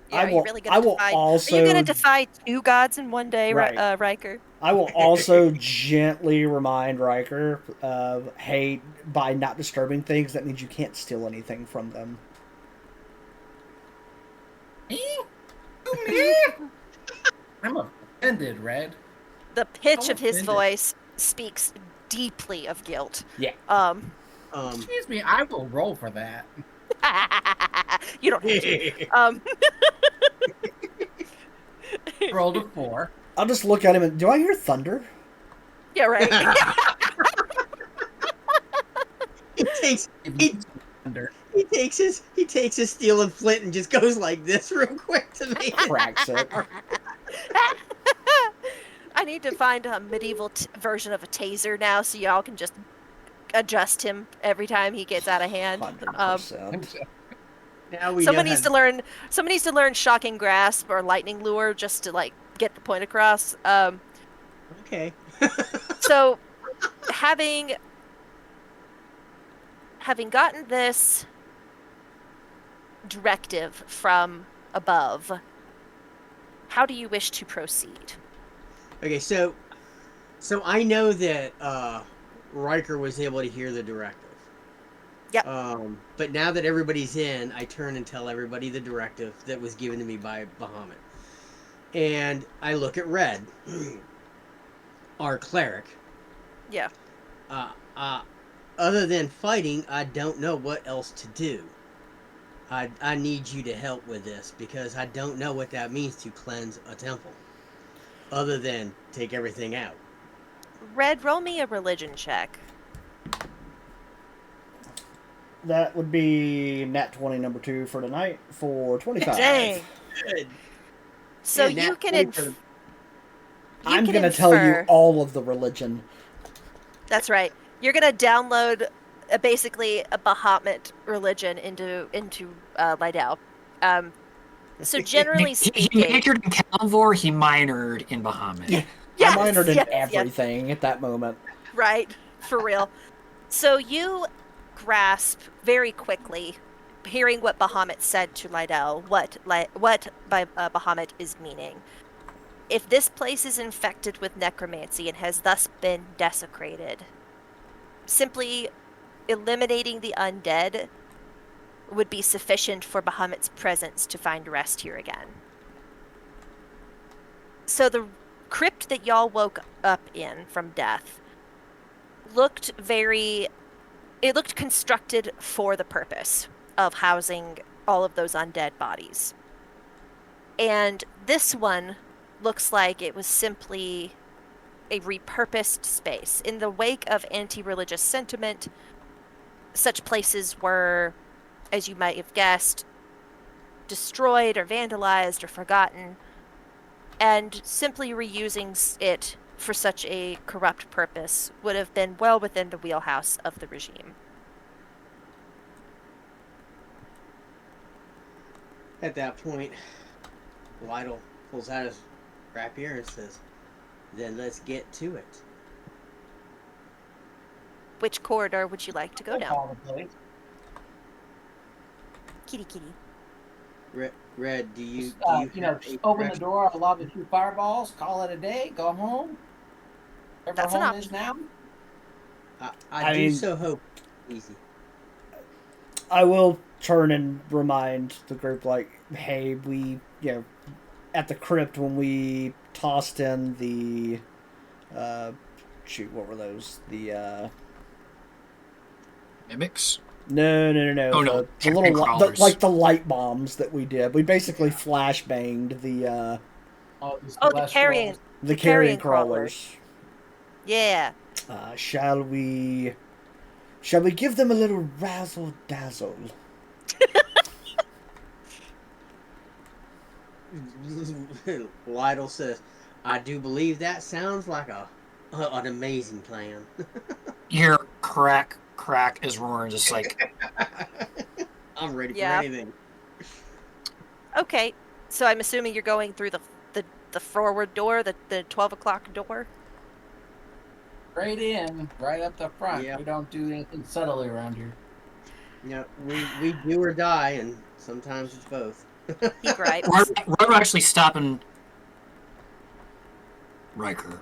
Yeah, are you really I gonna will defy? also, Are you gonna defy 2 gods in one day, Right. Ryker? I will also gently remind Riker of, hey, by not disturbing things, that means you can't steal anything from them. Me? You me? I'm offended, Red. The pitch So of his offended. voice speaks deeply of guilt. Yeah. Excuse me, I will roll for that. You don't have to. Rolled a 4. I'll just look at him and, do I hear thunder? Yeah, right. he takes he, Under. he takes his steel and flint and just goes like this real quick to me. Cracks it. I need to find a medieval version of a taser now, so y'all can just adjust him every time he gets out of hand. 100%. Now we Someone know needs how to learn. Someone needs to learn shocking grasp or lightning lure just to like get the point across. Okay. So, having gotten this directive from above, how do you wish to proceed? Okay, so I know that Riker was able to hear the directive. Yep. But now that everybody's in, I turn and tell everybody the directive that was given to me by Bahamut. And I look at Red, our cleric. Yeah. Other than fighting, I don't know what else to do. I need you to help with this because I don't know what that means to cleanse a temple. Other than take everything out. Red, roll me a religion check. That would be nat 20 number 2 for tonight for 25. Dang. Good. So And you that can way for- I'm can going to tell you infer- all of the religion. That's right. You're gonna download basically a Bahamut religion into Lydell. So generally He speaking, majored in Calvor, he minored in Bahamut. Yeah. Yes, I minored in yes, everything at that moment. right, for real. So you grasp very quickly, hearing what Bahamut said to Lydell, what Bahamut is meaning. If this place is infected with necromancy and has thus been desecrated, simply eliminating the undead would be sufficient for Bahamut's presence to find rest here again. So the crypt that y'all woke up in from death looked constructed for the purpose of housing all of those undead bodies. And this one looks like it was simply a repurposed space. In the wake of anti-religious sentiment, such places were, as you might have guessed, destroyed or vandalized or forgotten, and simply reusing it for such a corrupt purpose would have been well within the wheelhouse of the regime. At that point, Lytle pulls out his rapier and says, "Then let's get to it." Which corridor would you like to go down? All the place. Kitty kitty. Red, do you Just, do you have just a open the direction? door, allow the 2 fireballs, call it a day, go home. Wherever That's an home option. is now. I I do mean, so hope easy. I will turn and remind the group, like, hey, we, at the crypt when we tossed in the, shoot, what were those? The, Mimics? no, Oh no, the carrion little, crawlers. like the light bombs that we did. We basically flash banged Oh, Oh, the the carrion carrion crawlers. crawlers. Yeah. Shall we give them a little razzle dazzle? Lytle says, "I do believe that sounds like an amazing plan." You hear crack, crack as Roran just like, I'm ready for Yeah. anything. Okay. So I'm assuming you're going through the forward door, the 12 o'clock door. Straight in, right up the front. Yep. We don't do anything subtly around here. We do or die, and sometimes it's both. He gripes. Roran actually stopping Ryker.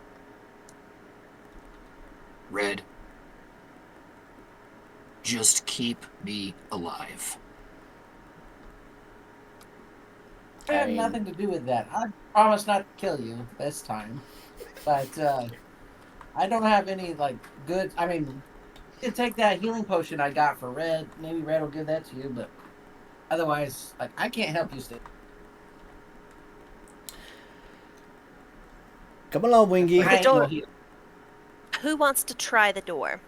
Red. Just keep me alive. I had nothing to do with that. I promise not to kill you this time. But I don't have any, good... I mean, you can take that healing potion I got for Red. Maybe Red will give that to you, but otherwise, I can't help you stay. Come along, Wingy. The door. Who wants to try the door?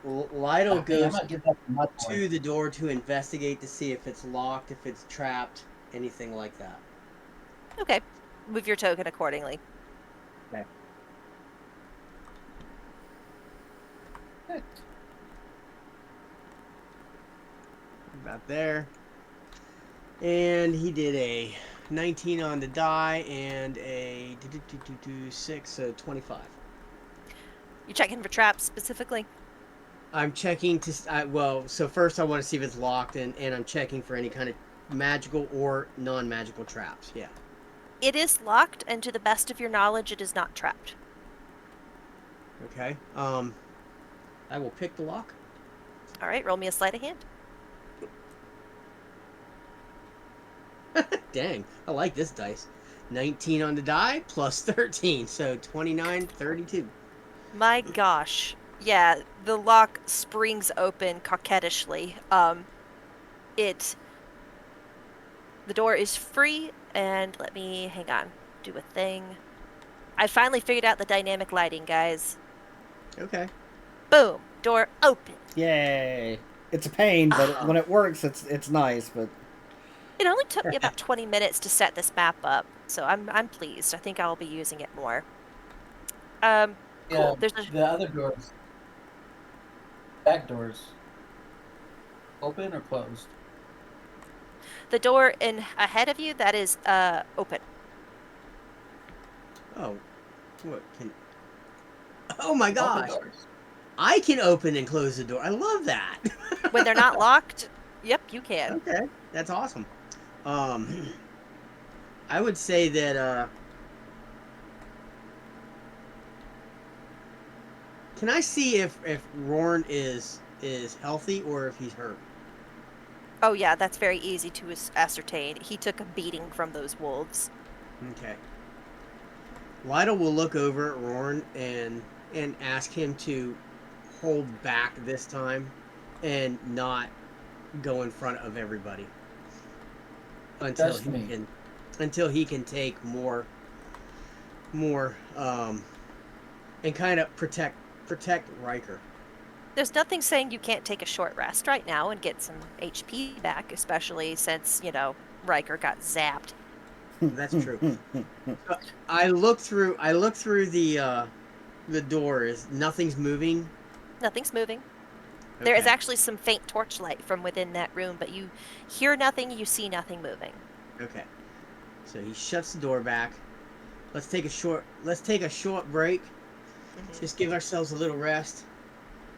Lytle I'm goes not give that to my to the door to investigate to see if it's locked, if it's trapped, anything like that. Okay. Move your token accordingly. Okay. About there. And he did a 19 on the die and a 6, so 25. You checking for traps specifically? I'm checking to so first I want to see if it's locked, and I'm checking for any kind of magical or non-magical traps. Yeah. It is locked, and to the best of your knowledge, it is not trapped. Okay. I will pick the lock. All right, roll me a sleight of hand. Dang, I like this dice. 19 on the die plus 13, so 29, 32. My gosh. Yeah, the lock springs open coquettishly. The door is free, and let me, hang on, do a thing. I finally figured out the dynamic lighting, guys. Okay. Boom, door open. Yay! It's a pain, but when it works, it's nice. But It only took me about 20 minutes to set this map up, so I'm pleased. I think I'll be using it more. Cool. Yeah, There's the other doors. Back doors. Open or closed? the door in ahead of you that is open. Oh, what can? Oh my Open gosh! doors. I can open and close the door. I love that. When they're not locked, yep, you can. Okay, that's awesome. I would say that. Can I see if Rorn is healthy or if he's hurt? Oh yeah, that's very easy to ascertain. He took a beating from those wolves. Okay. Lytle will look over at Rorn and ask him to hold back this time and not go in front of everybody until he can take more and kind of protect Ryker. There's nothing saying you can't take a short rest right now and get some HP back, especially since, Ryker got zapped. That's true. I look through the doors. Nothing's moving. Nothing's moving. There is Okay. actually some faint torchlight from within that room, but you hear nothing, you see nothing moving. Okay. So he shuts the door back. Let's take a short break. Just give ourselves a little rest.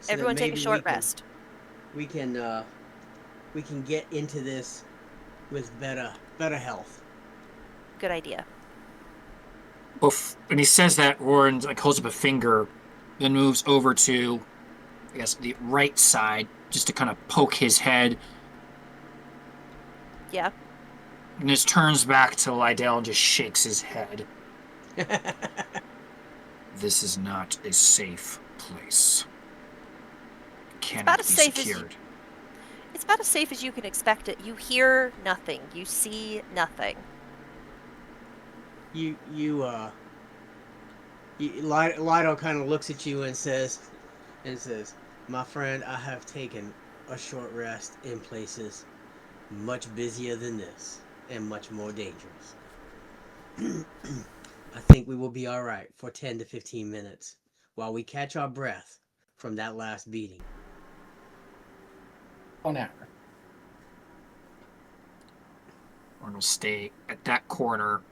So that Everyone take a maybe short rest. We can get into this with better health. Good idea. And he says that, Warren like holds up a finger, then moves over to, I guess, the right side, just to kind of poke his head, Yeah. and just turns back to Lydell and just shakes his head. This is not a safe place. It cannot be secured. It's about as safe as you can expect it. You hear nothing. You see nothing. Lido kind of looks at you and says, "My friend, I have taken a short rest in places much busier than this and much more dangerous. I think we will be all right for 10 to 15 minutes while we catch our breath from that last beating." 1 hour. Warren will stay at that corner.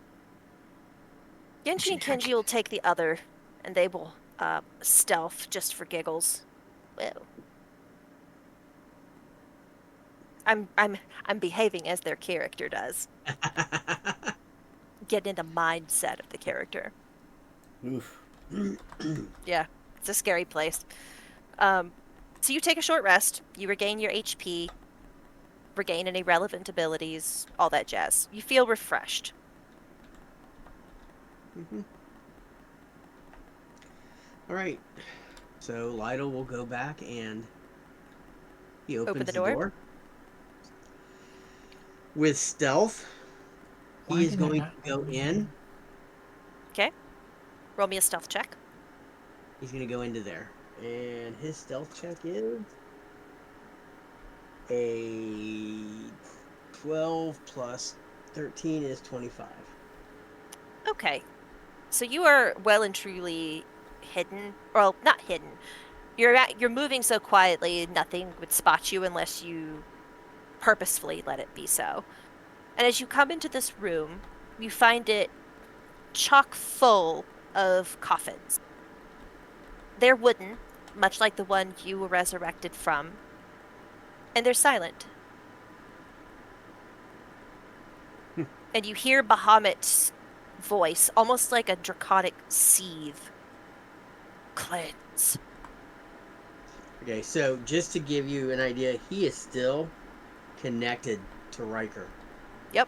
Genji and Kenji will take the other, and they will stealth just for giggles. Whoa. I'm behaving as their character does. Get in the mindset of the character. Oof. Yeah, it's a scary place. So you take a short rest. You regain your HP, regain any relevant abilities, all that jazz. You feel refreshed. Mm-hmm. All right. So Lytle will go back and he opens Open the the door. door. With stealth, he is going to go in. Okay. Roll me a stealth check. He's going to go into there. And his stealth check is a 12 plus 13 is 25. Okay. So you are well and truly hidden. Well, not hidden. You're moving so quietly, nothing would spot you unless you purposefully let it be so. And as you come into this room, you find it chock full of coffins. They're wooden, much like the one you were resurrected from, and they're silent. And you hear Bahamut's voice, almost like a draconic seethe. Cleanse. Okay, so just to give you an idea, he is still connected to Ryker. Yep.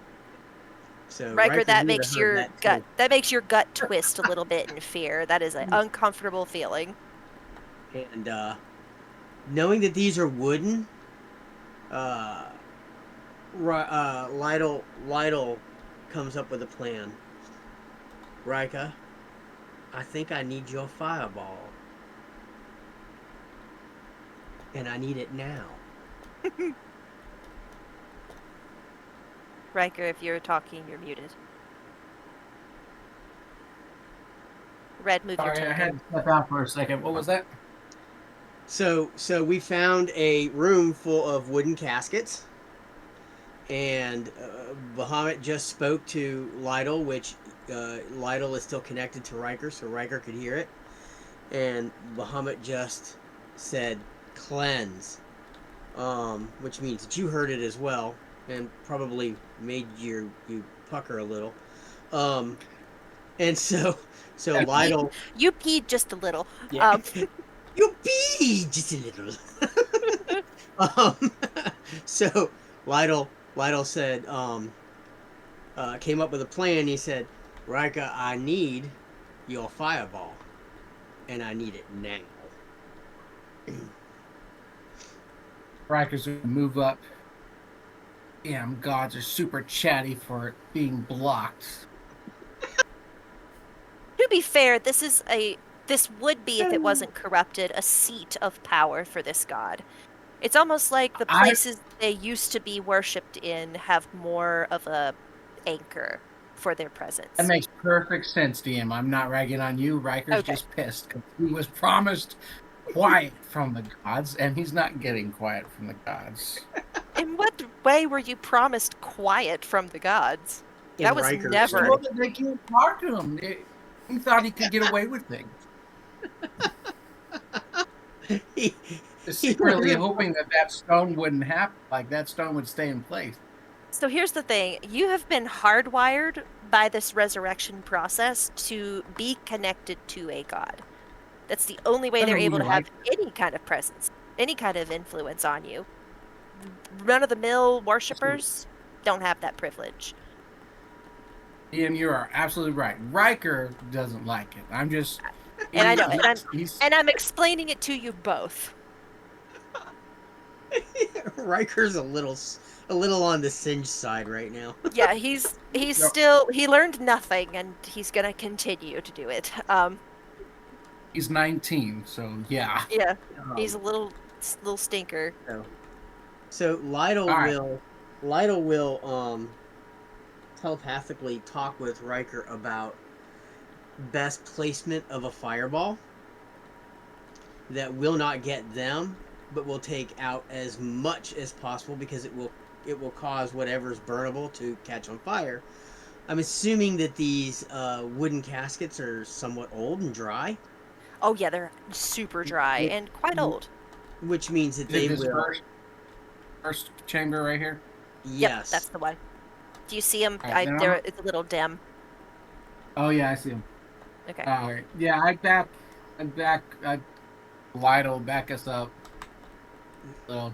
So Riker, that you would have makes heard your that gut too. that makes your gut twist a little bit in fear. That is an uncomfortable feeling. And knowing that these are wooden, Lytle comes up with a plan. Ryker, I think I need your fireball. And I need it now. Riker, if you're talking, you're muted. Red, move your Sorry, I token. had to step out for a second. What was that? So we found a room full of wooden caskets, and Bahamut just spoke to Lytle, which Lytle is still connected to Ryker, so Ryker could hear it. And Bahamut just said, "Cleanse," which means that you heard it as well, and probably made you pucker a little. And so Lytle, You peed just a little. yeah. You pee just a little. So Lytle said, came up with a plan. He said, "Ryker, I need your fireball, and I need it now." Riker's gonna move up. Damn, gods are super chatty for it being blocked. To be fair, this would be, if it wasn't corrupted, a seat of power for this god. It's almost like the places they used to be worshipped in have more of a anchor for their presence. That makes perfect sense, DM. I'm not ragging on you. Riker's just pissed because he was promised quiet from the gods, and he's not getting quiet from the gods. In what way were you promised quiet from the gods? That was Riker never. So that they can't talk to him. He thought he could get away with things. he, Just he secretly wouldn't- hoping that that stone wouldn't happen. Like that stone would stay in place. So here's the thing. You have been hardwired by this resurrection process to be connected to a god. That's the only way they're Doesn't able mean to you have like any kind of presence, any kind of influence on you. Run-of-the-mill worshippers don't have that privilege. Ian, you are absolutely right. Riker doesn't like it. I'm just. And I know, he's- and I'm explaining it to you both. Riker's a little on the Singe side right now. Yeah, he's No. still he learned nothing, and he's gonna continue to do it. He's 19, so yeah. Yeah, Um, he's a little stinker. So Lytle All right. will telepathically talk with Riker about best placement of a fireball that will not get them, but will take out as much as possible because it will cause whatever's burnable to catch on fire. I'm assuming that these wooden caskets are somewhat old and dry, Oh yeah, they're super dry Wh- and quite wh- old. which means that Is they it this will. first chamber right here? Yep, Yes. that's the one. Do you see him? All right, then There, I'm- it's a little dim. Oh yeah, I see him. Okay. All right. Yeah, I Lytle back us up. So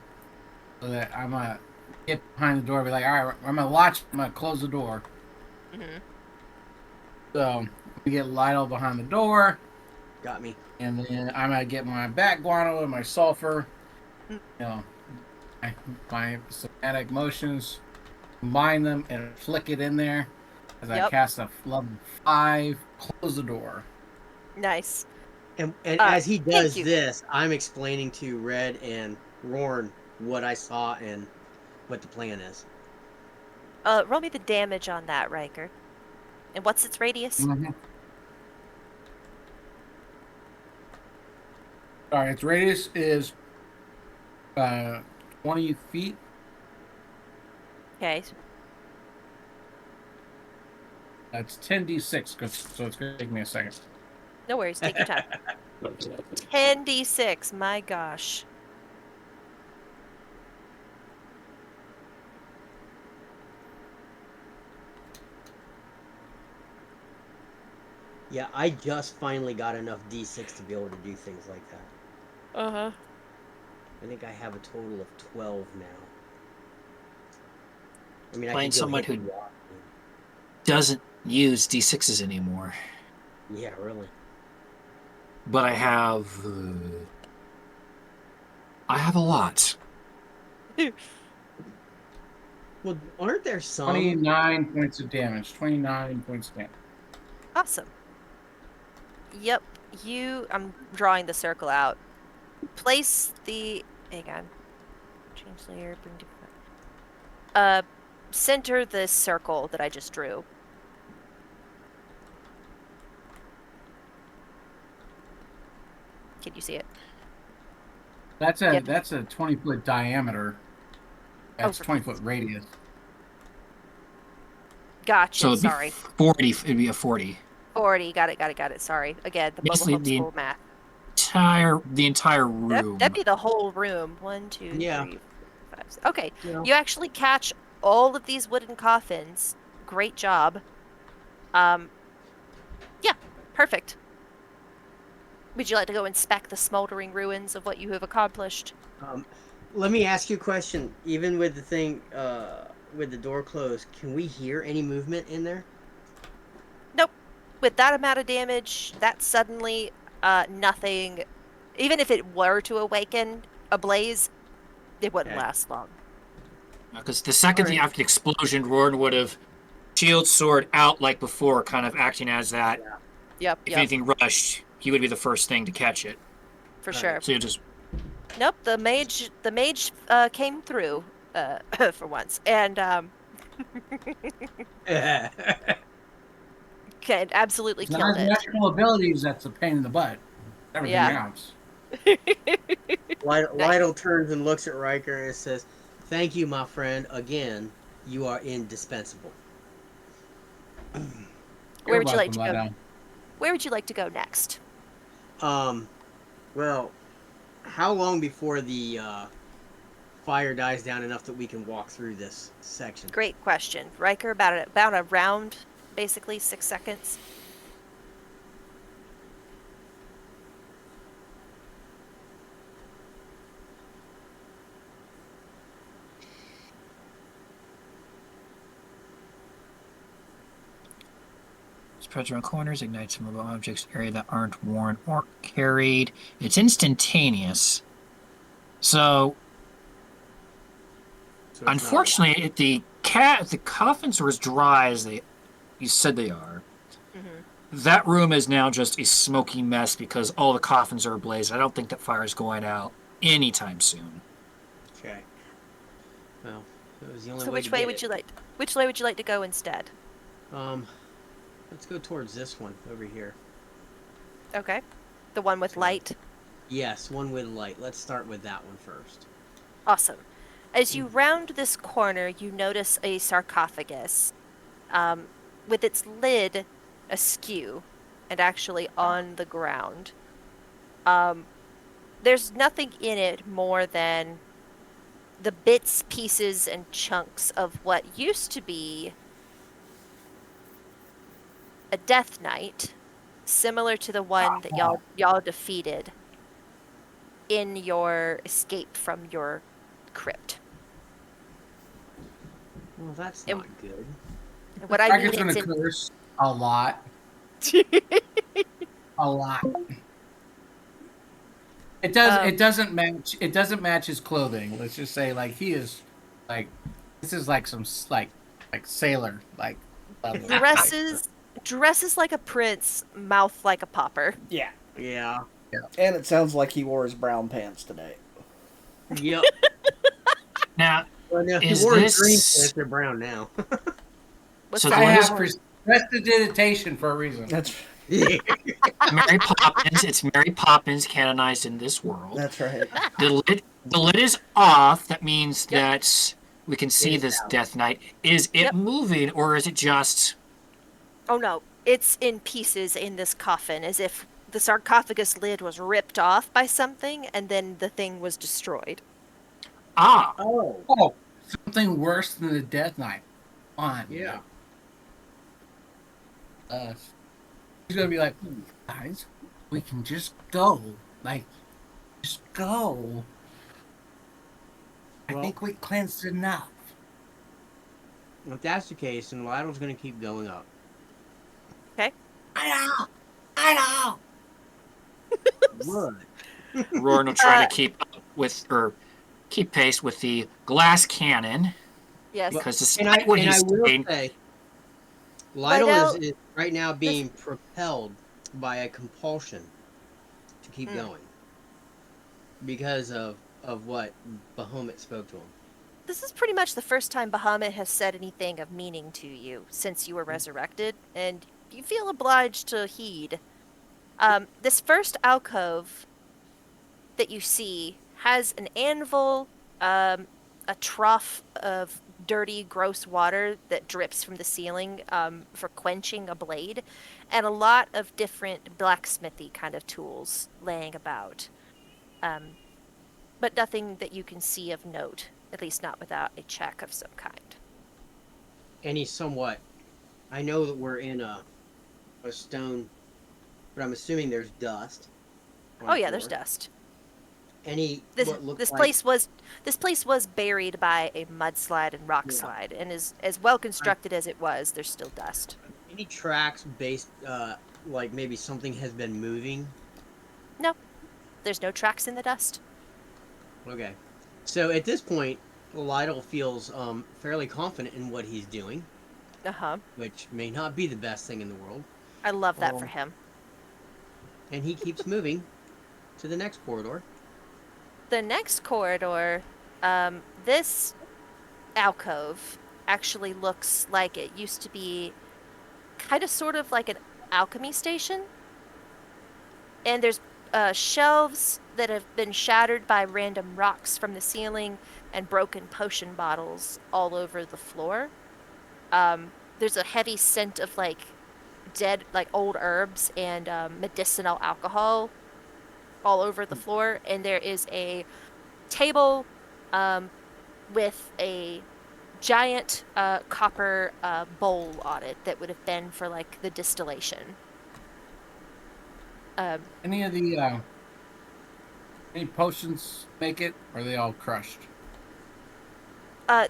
that I'm gonna get behind the door and be like, all right, I'm gonna close the door. hmm So we get Lytle behind the door, Got me. and then I'm gonna get my bat guano and my sulfur, you know, my somatic motions, combine them and flick it in there as I Yep. cast a level 5, close the door. Nice. And Uh, as he does you. this, I'm explaining to Red and Rorn what I saw and what the plan is. Roll me the damage on that, Riker. And what's its radius? Mm-hmm. All right, its radius is 20 feet. Okay. That's 10d6, so it's going to take me a second. No worries. Take your time. 10d6. My gosh. Yeah, I just finally got enough D6 to be able to do things like that. Uh-huh. I think I have a total of 12 now. I mean, I Playing can go someone hit who- the wall. Doesn't use D6s anymore. Yeah, really. But I have a lot. Well, aren't there some? 29 points of damage. 29 points of damage. Awesome. Yep. I'm drawing the circle out. Place the... Hang on. Change layer, bring to... Center this circle that I just drew. Can you see it? That's Yep. a 20-foot diameter. That's for 20-foot radius. Gotcha, So it'd be sorry. 40. It'd be a 40. 40, got it. Sorry. Again, the Yes, mobile the homeschool math. The entire room. That'd be the whole room. 1, 2, Yeah. 3, 4, 5, 6. Okay, Yeah. you actually catch all of these wooden coffins. Great job. Yeah, perfect. Would you like to go inspect the smoldering ruins of what you have accomplished? Let me ask you a question. Even with the thing, with the door closed, can we hear any movement in there? Nope. With that amount of damage, that suddenly, nothing. Even if it were to awaken a blaze, it wouldn't Okay. last long. Because the second Alright. after the explosion, Roran would have shield sword out like before, kind of acting as that. Yep, If anything rushed, he would be the first thing to catch it. for Alright. sure. So you just Nope, the mage came through for once, and absolutely It's not killed his it. magical abilities that's a pain in the butt. Everything Yeah. else. Lytle turns and looks at Riker and says, "Thank you, my friend. Again, you are indispensable." Where would you like welcome, to go? Lytle. Where would you like to go next? Well, how long before the fire dies down enough that we can walk through this section? Great question. Riker, about a round, basically 6 seconds. Spreads around corners, ignites movable objects, area that aren't worn or carried. It's instantaneous. So, So it's unfortunately, the coffins are as dry as you said they are. Mm-hmm. That room is now just a smoky mess because all the coffins are ablaze. I don't think that fire is going out anytime soon. okay. Well, that was the only So way which to way get would it. you like? Which way would you like to go instead? Um, let's go towards this one over here. Okay. The one with So- light. Yes, one with light. Let's start with that one first. Awesome. As you round this corner, you notice a sarcophagus with its lid askew and actually on the ground. There's nothing in it more than the bits, pieces, and chunks of what used to be a Death Knight, similar to the one that y'all defeated in your escape from your crypt. Well, that's And- not good. And what I mean Riker's gonna is in curse a lot. A lot. It does. Um, It doesn't match. It doesn't match his clothing. Let's just say, like, he is, like, this is like some like sailor like level. dresses like a prince, mouth like a pauper. Yeah. Yeah. And it sounds like he wore his brown pants today. Yep. Now, Well, now, he Is wore this- green pants. They're brown now. What's So that? I what is- have prestidigitation for a reason. That's Mary Poppins, it's Mary Poppins canonized in this world. that's right. The lid is off. That means Yep. that we can see is this out. Death Knight. Is it Yep. moving or is it just... Oh no, it's in pieces in this coffin, as if the sarcophagus lid was ripped off by something and then the thing was destroyed. Ah, Oh. Oh, something worse than the Death Knight. On. Yeah. He's gonna be like, guys, we can just go. Like, just go. I Well- think we cleansed enough. If that's the case, then Lytle's going to keep going up. I know. What? Roran will try to keep up with, or keep pace with the glass cannon, Yes. because And despite what he's will saying, say, Lytle Lytle- is right now being propelled by a compulsion to keep Hmm. going because of what Bahamut spoke to him. This is pretty much the first time Bahamut has said anything of meaning to you since you were resurrected, and you feel obliged to heed. This first alcove that you see has an anvil, a trough of dirty, gross water that drips from the ceiling for quenching a blade, and a lot of different blacksmithy kind of tools laying about. But nothing that you can see of note, at least not without a check of some kind. And he's somewhat. I know that we're in a stone, but I'm assuming there's dust. on Oh the yeah, there's floor. dust. Any This what looks this like, place was buried by a mudslide and rock Yeah. slide, and as well constructed as it was, there's still dust. any tracks based like maybe something has been moving. There's no tracks in the dust. Okay, so at this point, Lytle feels fairly confident in what he's doing, Uh-huh. which may not be the best thing in the world, I love that for Oh. him. and he keeps moving to the next corridor. The next corridor, this alcove actually looks like it used to be kind of sort of like an alchemy station. And there's shelves that have been shattered by random rocks from the ceiling and broken potion bottles all over the floor. There's a heavy scent of like dead, like old herbs and medicinal alcohol all over the floor, and there is a table with a giant copper bowl on it that would have been for like the distillation. Any of the any potions make it? Or are they all crushed?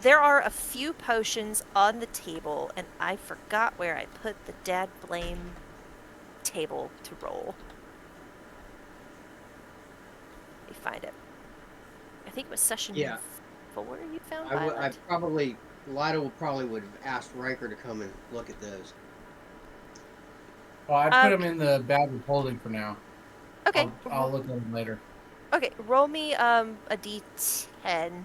There are a few potions on the table, and I forgot where I put the dad blame table to roll. Let me find it. I think it was session Yeah. 4 you found I Violet. probably Lida would have asked Ryker to come and look at those. Well, I put them in the bag of holding for now. Okay. I'll look at them later. Okay, roll me a d10.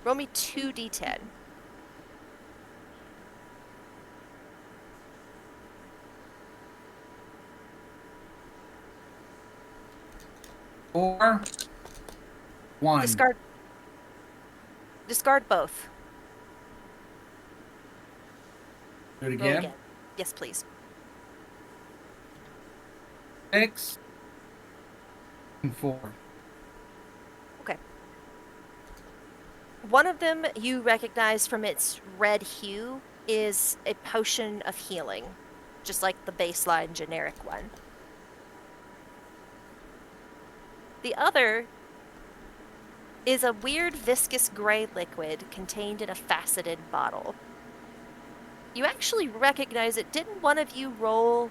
Roll me 2d10. Four. One. Discard both. Do it Roll again. again. Yes, please. 6 and 4. Okay. One of them you recognize from its red hue is a potion of healing, just like the baseline generic one. The other is a weird viscous gray liquid contained in a faceted bottle. You actually recognize it. Didn't one of you roll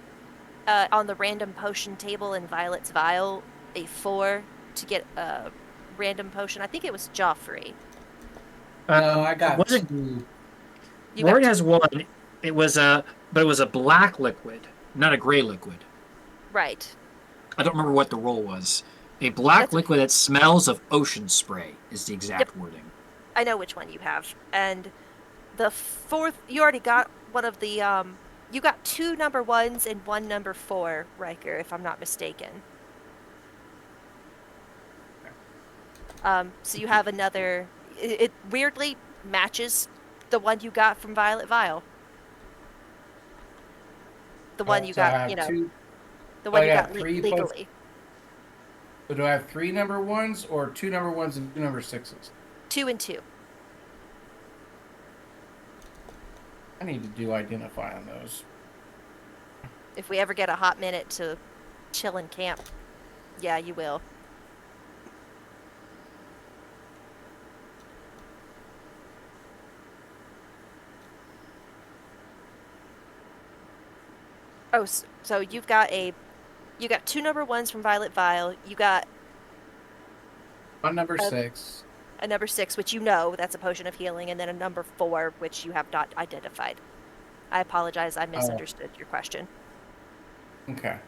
on the random potion table in Violet's vial a 4 to get a random potion? I think it was Joffrey. I got wasn't- 2. You Rory got has one. It was but it was a black liquid, not a gray liquid. right. I don't remember what the roll was. A black That's liquid that smells of ocean spray is the exact wording. I know which one you have. And the fourth, you already got one of the you got 2 number 1s and 1 number 4, Riker, if I'm not mistaken. So you have another. It weirdly matches the one you got from Violet Vial. The one you So I got, have you know, 2. the one I you got got 3 legally. So do I have 3 number 1s or 2 number 1s and 2 number 6s? 2 and 2. I need to do identify on those. If we ever get a hot minute to chill in camp, yeah, you will. Oh, so you got 2 number 1s from Violet Vial. You got One number 6. a number 6, which you know that's a potion of healing, and then a number 4, which you have not identified. I apologize, I misunderstood your question. Okay.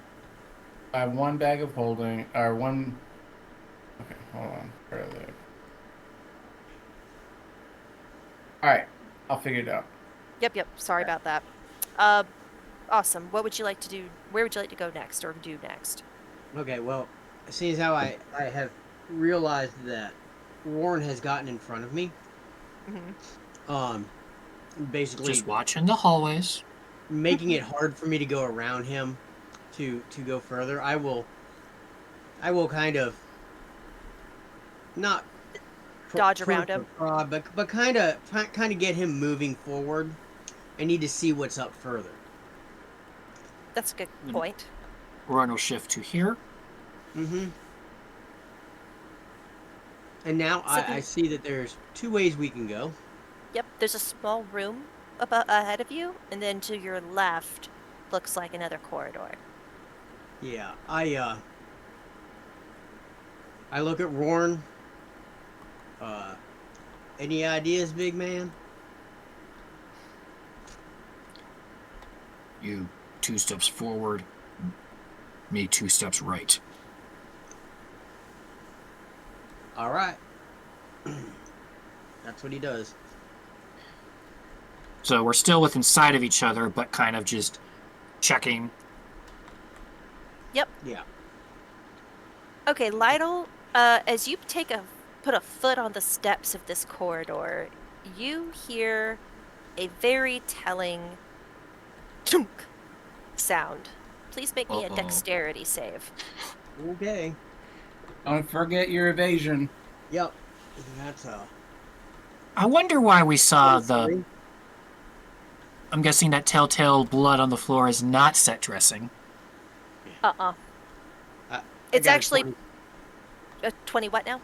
I have 1 bag of holding, or 1. Okay, hold on. Where are they? Alright, I'll figure it out. Yep. Sorry about that. Awesome. What would you like to do? Where would you like to go next, or do next? Okay, well, seeing as how I have realized that Warren has gotten in front of me, Mm-hmm. Basically Just watching the hallways. making it hard for me to go around him to go further. I will kind of not Dodge around him. but kind of get him moving forward. I need to see what's up further. That's a good point. Run will shift to here. Mm-hmm. And now I see that there's 2 ways we can go. Yep, there's a small room ahead of you, and then to your left looks like another corridor. Yeah, I look at Warren. Any ideas, big man? You 2 steps forward. Me 2 steps right. All right. That's what he does. So we're still within sight of each other, but kind of just checking. Yep. Yeah. Okay, Lytle, as you put a foot on the steps of this corridor, you hear a very telling chunk sound Please make me a Uh-oh. dexterity save. Okay. Don't forget your evasion. Yep. That's I wonder why we saw 23. I'm guessing that telltale blood on the floor is not set dressing. Uh-uh. I It's got actually a 20 what now?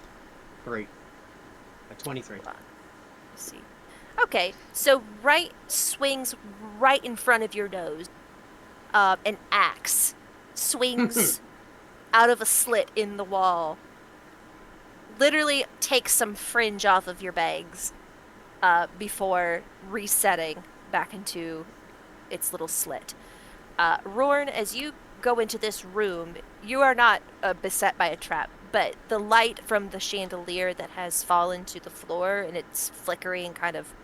23. Hold on. Let's see. Okay, so right swings right in front of your nose. An axe swings out of a slit in the wall. Literally takes some fringe off of your bags before resetting back into its little slit. Rorn, as you go into this room, you are not beset by a trap, but the light from the chandelier that has fallen to the floor and it's flickering kind of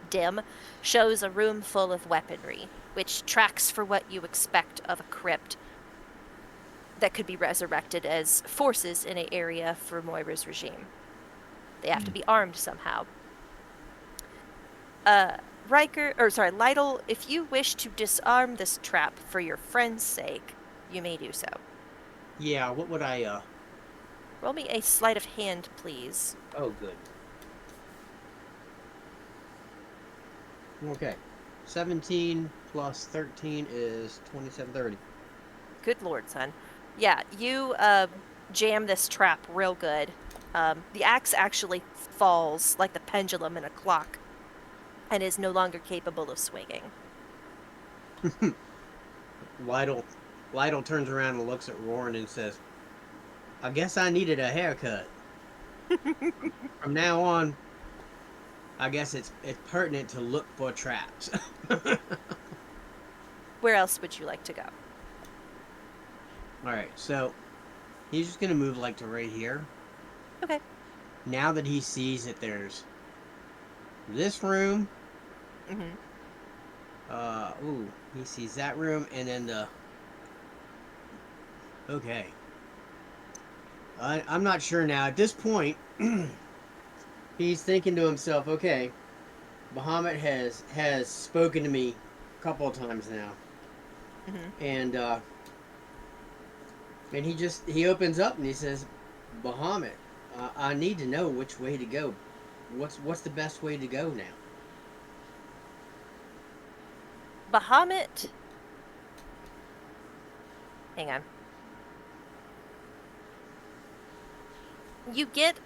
dim shows a room full of weaponry, which tracks for what you expect of a crypt that could be resurrected as forces in an area for Moira's regime. They have to be armed somehow. Lytle, if you wish to disarm this trap for your friend's sake, you may do so. Yeah, what would I, Roll me a sleight of hand, please. Oh, good. Okay. 17 plus 13 is 2730. Good lord, son. Yeah, you jam this trap real good. The axe actually falls like the pendulum in a clock and is no longer capable of swinging. Lytle turns around and looks at Roran and says, I guess I needed a haircut. From now on, I guess it's pertinent to look for traps. Where else would you like to go? Alright, so he's just gonna move like to right here. Okay. Now that he sees that there's this room, Mm-hmm. he sees that room and then the okay. I'm not sure now. At this point, he's thinking to himself, okay, Bahamut has spoken to me a couple of times now. Mm-hmm. And he opens up and he says, Bahamut, I need to know which way to go. What's the best way to go now? Bahamut. Hang on. You get,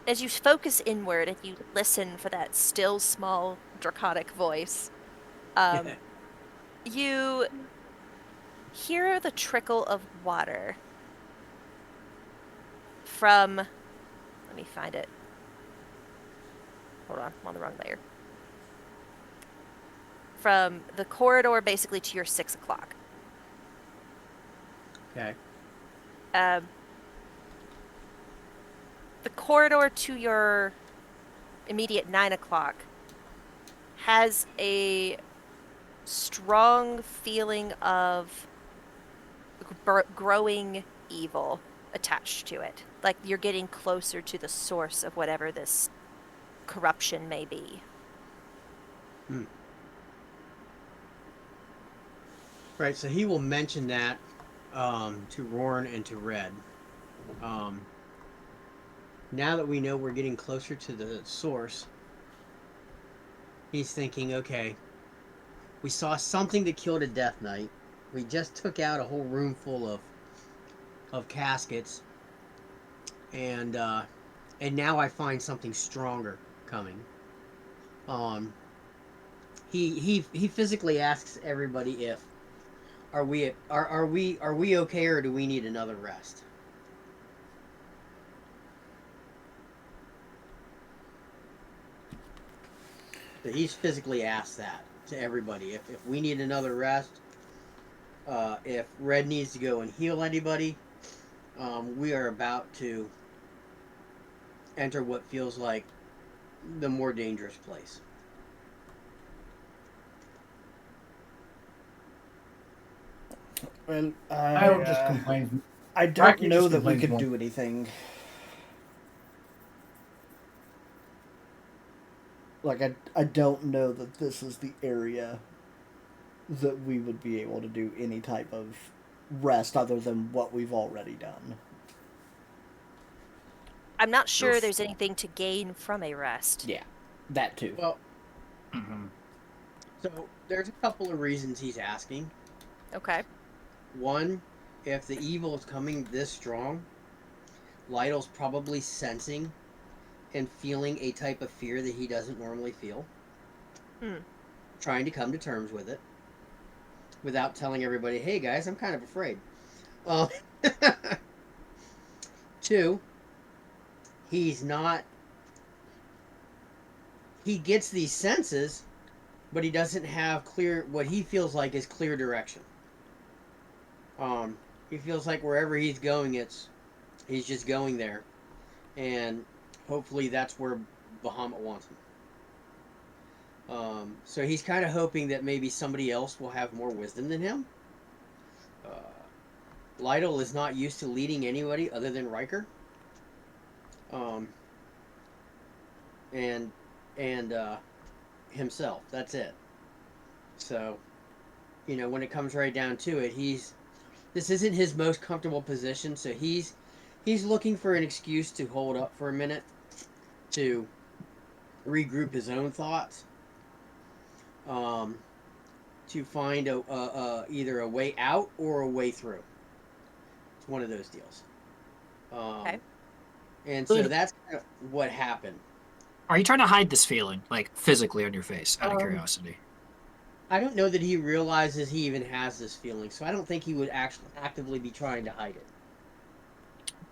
as you focus inward and you listen for that still, small, draconic voice, you hear the trickle of water from, let me find it. Hold on, I'm on the wrong layer. From the corridor basically to your 6 o'clock. Okay. The corridor to your immediate 9 o'clock has a strong feeling of growing evil attached to it. Like you're getting closer to the source of whatever this corruption may be. Right, so he will mention that to Rorn and to Red. Now that we know we're getting closer to the source, he's thinking, okay, we saw something that killed a Death Knight. We just took out a whole room full of caskets, and now I find something stronger coming. He physically asks everybody if are we okay, or do we need another rest? So he's physically asked that to everybody. If we need another rest, if Red needs to go and heal anybody, we are about to enter what feels like the more dangerous place. Well, I will just complain. I don't Ryker know just that we complains could more. do anything. Like, I don't know that this is the area that we would be able to do any type of rest other than what we've already done. I'm not sure Oof. there's anything to gain from a rest. Yeah, that too. Well, Mhm. so there's a couple of reasons he's asking. Okay. One, if the evil is coming this strong, Lytle's probably sensing and feeling a type of fear that he doesn't normally feel. Hmm. Trying to come to terms with it without telling everybody, hey guys, I'm kind of afraid. Uh, Two, he's not. He gets these senses, but he doesn't have clear, what he feels like is clear direction. He feels like wherever he's going, he's just going there, and hopefully that's where Bahamut wants him. So he's kind of hoping that maybe somebody else will have more wisdom than him. Lytle is not used to leading anybody other than Ryker. Um, and himself. That's it. So, when it comes right down to it, this isn't his most comfortable position. So he's looking for an excuse to hold up for a minute, to regroup his own thoughts, to find either a way out or a way through. It's one of those deals. Okay. And so that's kind of what happened. Are you trying to hide this feeling, like physically on your face, out of Um, curiosity? I don't know that he realizes he even has this feeling, so I don't think he would actually actively be trying to hide it.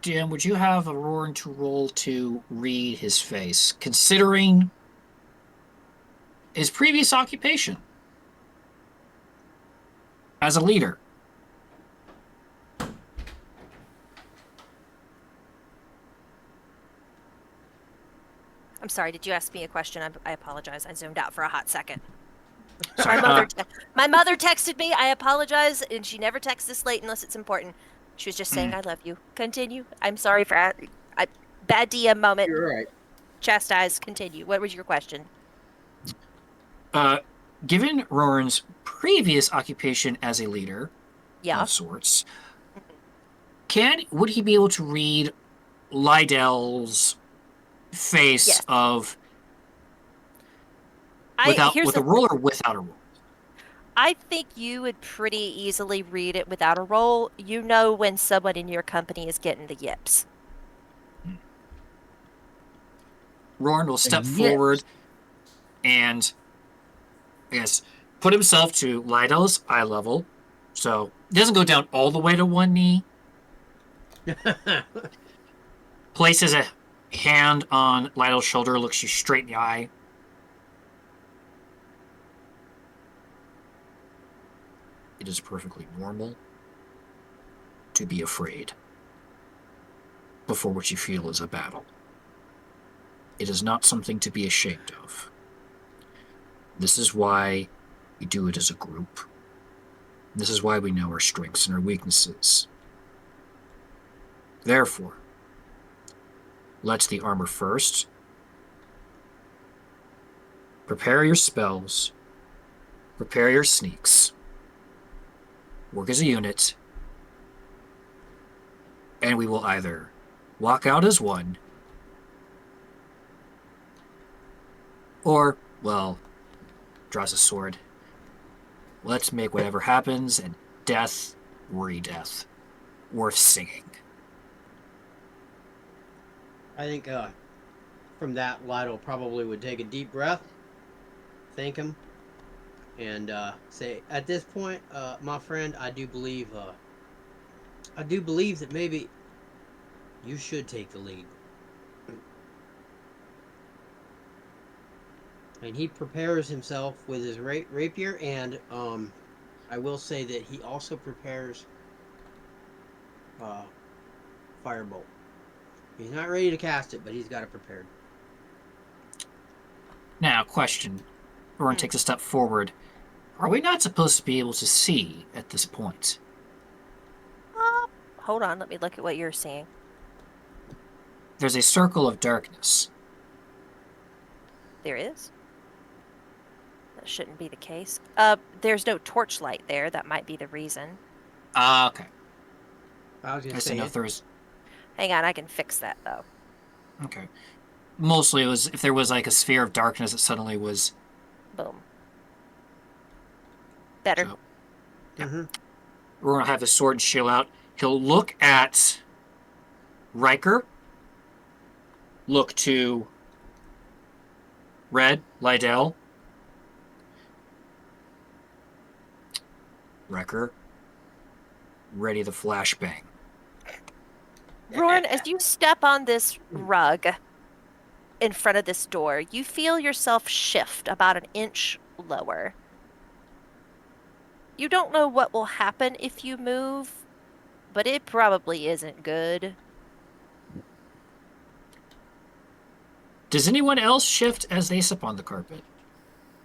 Dan, would you have a Roaring to roll to read his face, considering his previous occupation as a leader? I'm sorry. Did you ask me a question? I apologize. I zoned out for a hot second. Sorry. My mother texted me. I apologize, and she never texts this late unless it's important. She was just saying, "I love you." Continue. I'm sorry for bad DM moment. You're right. Chastised. Continue. What was your question? Given Roran's previous occupation as a leader Yeah. of sorts, would he be able to read Lydell's face Yes. with a roll or without a roll? I think you would pretty easily read it without a roll. You know when someone in your company is getting the yips. Roran will step Yes. forward and, I guess, put himself to Lydell's eye level. So it doesn't go down all the way to one knee. Places a hand on Lydell's shoulder, looks you straight in the eye. It is perfectly normal to be afraid before what you feel is a battle. It is not something to be ashamed of. This is why we do it as a group. This is why we know our strengths and our weaknesses. Therefore, let's the armor first. Prepare your spells. Prepare your sneaks. Work as a unit. And we will either walk out as one, or, well, draws a sword. Let's make whatever happens, and death, re-death, worth singing. I think from that, Lytle probably would take a deep breath, thank him, and say, "At this point, my friend, I do believe that maybe you should take the lead." And he prepares himself with his rapier, and I will say that he also prepares firebolt. He's not ready to cast it, but he's got it prepared. Now, question. Roran takes a step forward. Are we not supposed to be able to see at this point? Hold on. Let me look at what you're seeing. There's a circle of darkness. There is. That shouldn't be the case. There's no torchlight there. That might be the reason. Okay. I was I gonna just say didn't know it. if there was. Hang on, I can fix that though. Okay. Mostly it was if there was like a sphere of darkness that suddenly was. Boom. Better. So yeah. Mm-hmm. We're gonna have his sword and shield out. He'll look at Ryker. Look to Red, Lydell. Wrecker, ready the flashbang. Roran, as you step on this rug in front of this door, you feel yourself shift about an inch lower. You don't know what will happen if you move, but it probably isn't good. Does anyone else shift as they step on the carpet?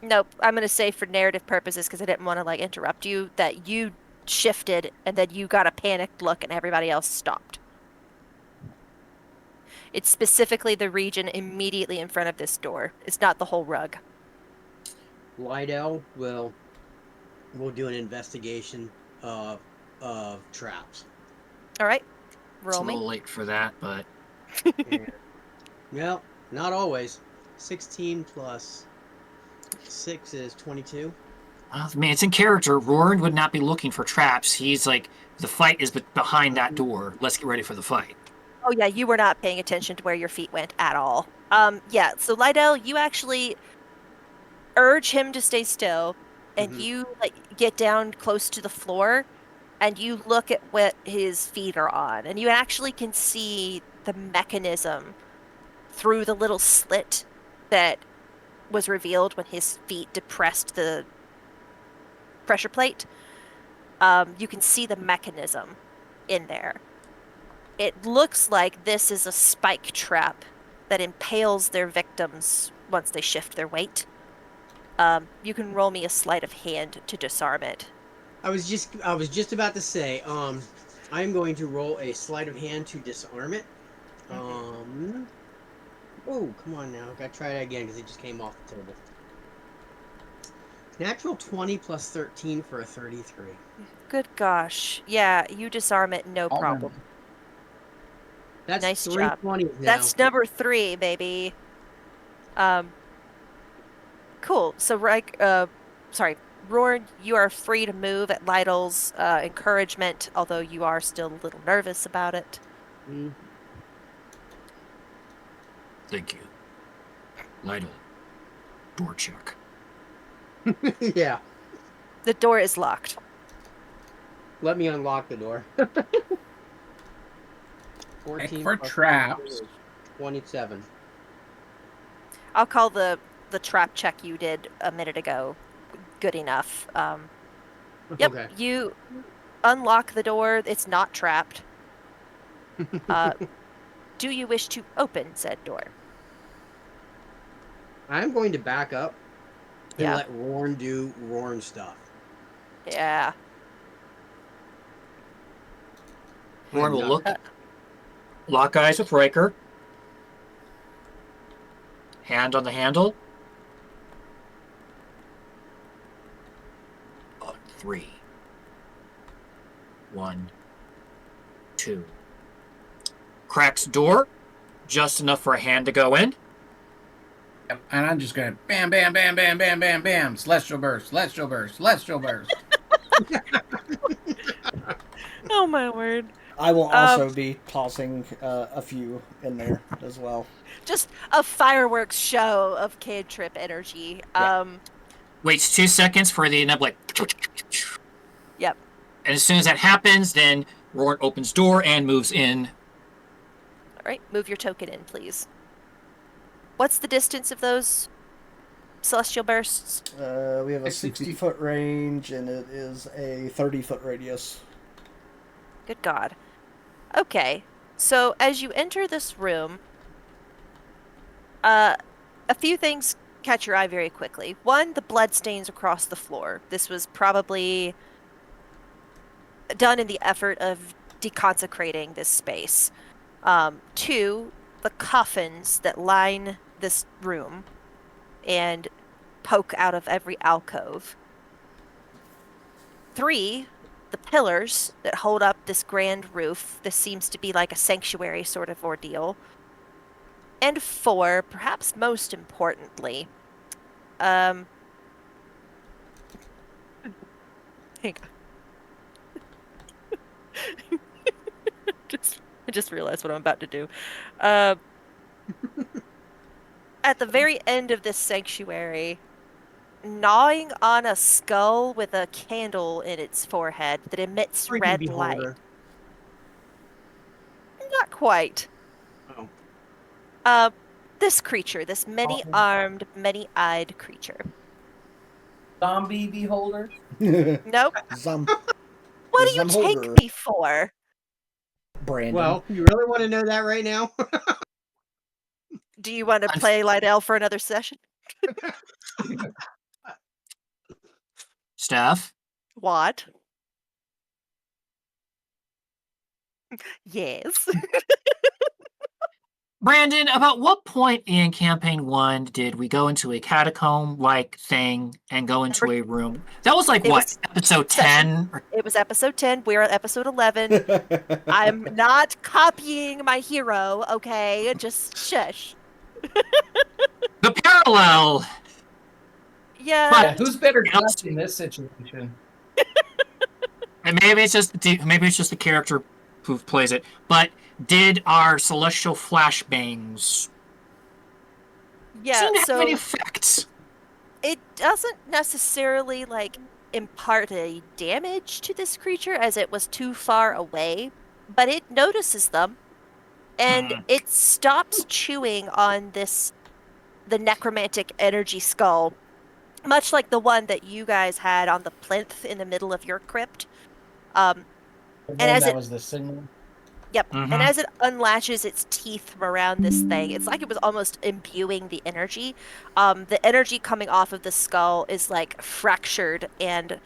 Nope, I'm going to say for narrative purposes, because I didn't want to like interrupt you, that you shifted and then you got a panicked look and everybody else stopped. It's specifically the region immediately in front of this door. It's not the whole rug. Lydell will do an investigation of traps. All right, It's a roll me. little late for that, but And, well, not always. 16 plus 6 is 22. I mean, it's in character. Roran would not be looking for traps. He's like, the fight is behind that door. Let's get ready for the fight. Oh yeah, you were not paying attention to where your feet went at all. Yeah, so Lydell, you actually urge him to stay still, and Mhm. you like get down close to the floor, and you look at what his feet are on, and you actually can see the mechanism through the little slit that was revealed when his feet depressed the pressure plate. You can see the mechanism in there. It looks like this is a spike trap that impales their victims once they shift their weight. You can roll me a sleight of hand to disarm it. I was just about to say, I'm going to roll a sleight of hand to disarm it. Oh, come on now. Gotta try it again because it just came off the table. Natural 20 plus 13 for a 33. Good gosh. Yeah, you disarm it, no All problem. done. That's Nice three job. 20s now. That's number 3, baby. Cool. So, sorry, Roran, you are free to move at Lytle's encouragement, although you are still a little nervous about it. Mm. Thank you. Lytle, door check. Yeah. The door is locked. Let me unlock the door. 14 For plus traps. 27. I'll call the trap check you did a minute ago good enough. Yep, Okay. you unlock the door. It's not trapped. Do you wish to open said door? I'm going to back up and Yeah. let Rorn do Rorn stuff. Yeah. Roran will I'm look, not- lock eyes with Ryker. Hand on the handle. On 3. 1, 2. Cracks door, just enough for a hand to go in. Yep, and I'm just going bam, bam, bam, bam, bam, bam, bam. Celestial burst, celestial burst, celestial burst. Oh my word. I will also be tossing a few in there as well. Just a fireworks show of Kid Trip energy. Yeah. Waits 2 seconds for the nub, like. Yep. And as soon as that happens, then Roran opens door and moves in. All right, move your token in, please. What's the distance of those celestial bursts? We have a It's 60 60-foot range, and it is a 30-foot radius. Good God. Okay, so as you enter this room, a few things catch your eye very quickly. One, the blood stains across the floor. This was probably done in the effort of deconsecrating this space. 2, the coffins that line this room. And poke out of every alcove. 3, the pillars that hold up this grand roof. This seems to be like a sanctuary sort of ordeal. And 4, perhaps most importantly, hang on. I just realized what I'm about to do. At the very end of this sanctuary, gnawing on a skull with a candle in its forehead that emits Freaking red light. beholder. Not quite. Oh. This creature, this many-armed, many-eyed creature. Zombie beholder. Nope. Zom- What do you Zumholder. take me for? Brandon. Well, you really want to know that right now? Do you want to play Lydell for another session? Steph? What? Yes. Brandon, about what point in campaign 1 did we go into a catacomb-like thing and go into a room? That was like, It what, was episode 10? It was episode 10. We're at episode 11. I'm not copying my hero, okay? Just shush. The parallel! Yeah. Yeah, who's better Yes. dressed in this situation? And maybe it's just the character who plays it. But did our celestial flashbangs Yeah, seem to have so any effects? it doesn't necessarily like impart a damage to this creature as it was too far away, but it notices them and it stops chewing on the necromantic energy skull, much like the one that you guys had on the plinth in the middle of your crypt. And as that it- was the signal. Yep. Mhm. And as it unlatches its teeth from around this thing, it's like it was almost imbuing the energy. The energy coming off of the skull is like fractured and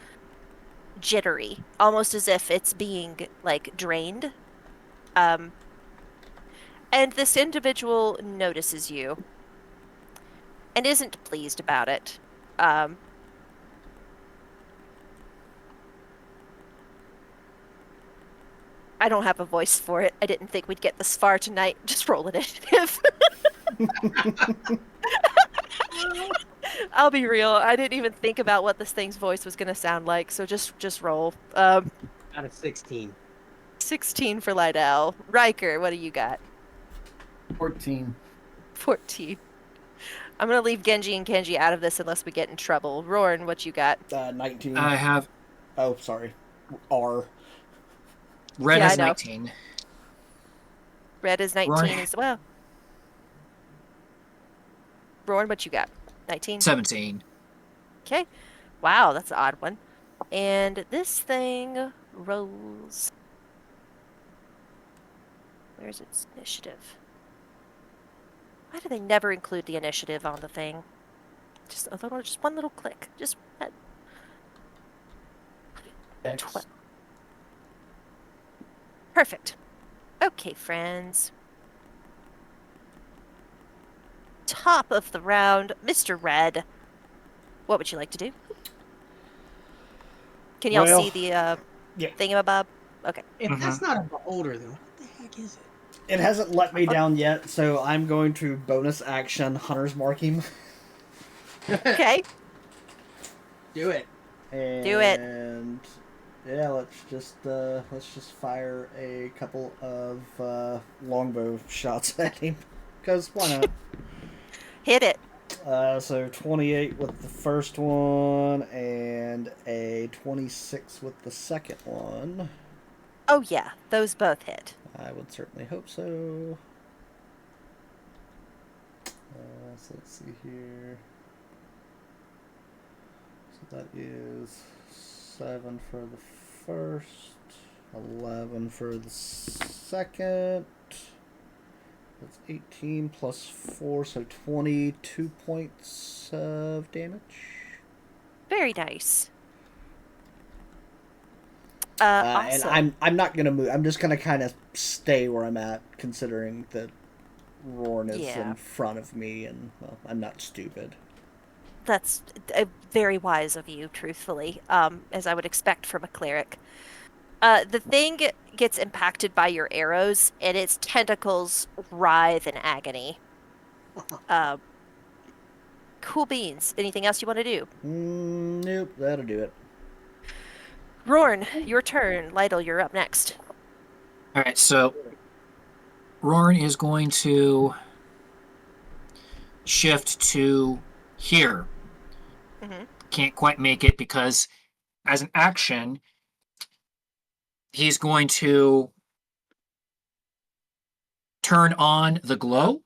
jittery, almost as if it's being like drained. And this individual notices you and isn't pleased about it. I don't have a voice for it. I didn't think we'd get this far tonight. Just roll initiative. I'll be real. I didn't even think about what this thing's voice was going to sound like, so just roll. Out of 16. 16 for Lydell. Ryker, what do you got? 14. 14. I'm going to leave Genji and Kenji out of this unless we get in trouble. Roran, what you got? 19. I have Oh, sorry. R. red Yeah, as I know. 19. Red is 19 Roran. as well. Roran, what you got? 19? 17. Okay. Wow, that's an odd one. And this thing rolls. Where's its initiative? Why do they never include the initiative on the thing? Just one little click. Just that. X. Perfect. Okay, friends. Top of the round, Mr. Red. What would you like to do? Can y'all Well, see the yeah. thingamabob? Okay. If that's not a beholder, then what the heck is it? It hasn't let me down yet, so I'm going to bonus action Hunter's Mark him. Okay. Do it. Do it. And yeah, let's just fire a couple of longbow shots at him, because why not? Hit it. So 28 with the first one and a 26 with the second one. Oh yeah, those both hit. I would certainly hope so. So let's see here. So that is 7 for the first, 11 for the second. That's 18 plus 4, so 22 points of damage. Very nice. And Awesome. I'm not gonna move. I'm just gonna kind of stay where I'm at, considering that Roran is Yeah. in front of me, and well, I'm not stupid. That's very wise of you, truthfully, as I would expect from a cleric. The thing gets impacted by your arrows, and its tentacles writhe in agony. Uh, cool beans. Anything else you want to do? Nope, that'll do it. Rorn, your turn. Lytle, you're up next. All right, so Roran is going to shift to here. Mm-hmm. Can't quite make it because, as an action, he's going to turn on the glow,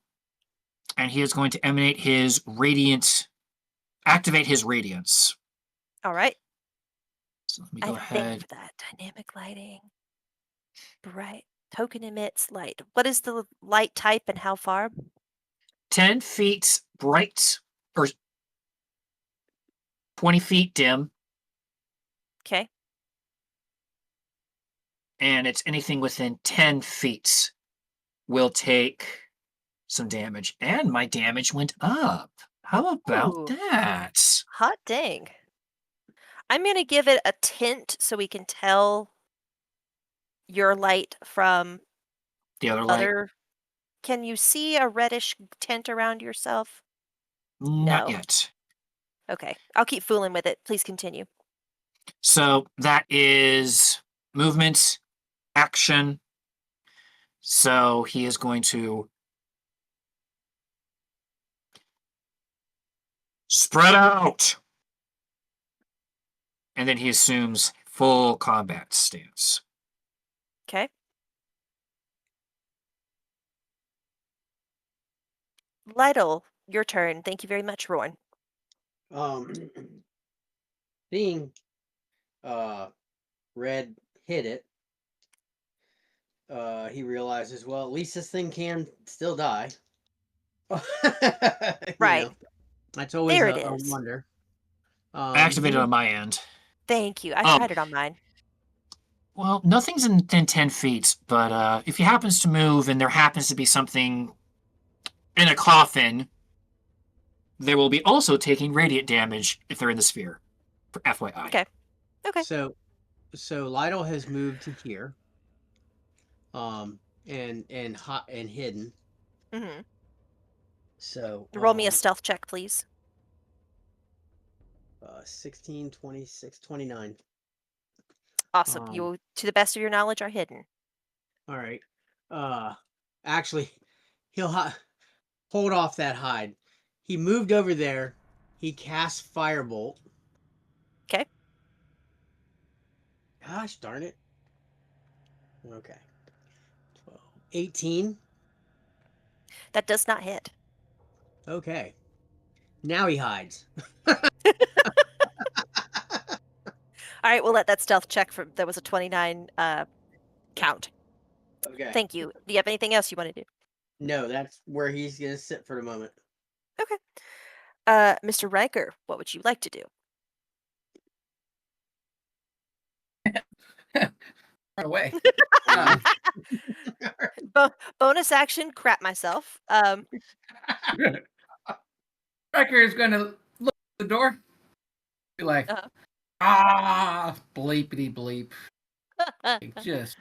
and he is going to emanate his radiant, activate his radiance. All right. So let me I go have a thing ahead. for that. Dynamic lighting. Bright. Token emits light. What is the light type and how far? 10 feet bright, or 20 feet dim, Okay. and it's anything within 10 feet will take some damage. And my damage went up. How about Ooh, that? hot dang. I'm going to give it a tint so we can tell your light from The other light? other. Can you see a reddish tint around yourself? Not No. yet. Okay. I'll keep fooling with it. Please continue. So that is movement, action. So he is going to spread out. And then he assumes full combat stance. Okay. Lytle, your turn. Thank you very much, Rowan. Seeing Red hit it, he realizes, well, at least this thing can still die. You Right. know, that's always There it a is. wonder. I He activated on moves. my end. Thank you. I Oh, tried it on mine. well, nothing's in 10 feet, but if he happens to move and there happens to be something in a coffin, they will be also taking radiant damage if they're in the sphere, for FYI. Okay. Okay. So Lytle has moved to here, and hot and hidden. Mm-hmm. So Roll me a stealth check, please. 16, 26, 29. Awesome. Um, You, to the best of your knowledge, are hidden. all right. Uh, actually, he'll hold off that hide. He moved over there. He cast Firebolt. Okay. Gosh darn it. Okay. 12, 18. That does not hit. Okay. Now he hides. All right, we'll let that stealth check from that was a 29 count. Okay. Thank you. Do you have anything else you want to do? No, that's where he's going to sit for the moment. Okay. Mr. Ryker, what would you like to do? Run away. Bonus action, crap myself. Ryker is going to look at the door. Be like, uh-huh. bleepity bleep. Like, just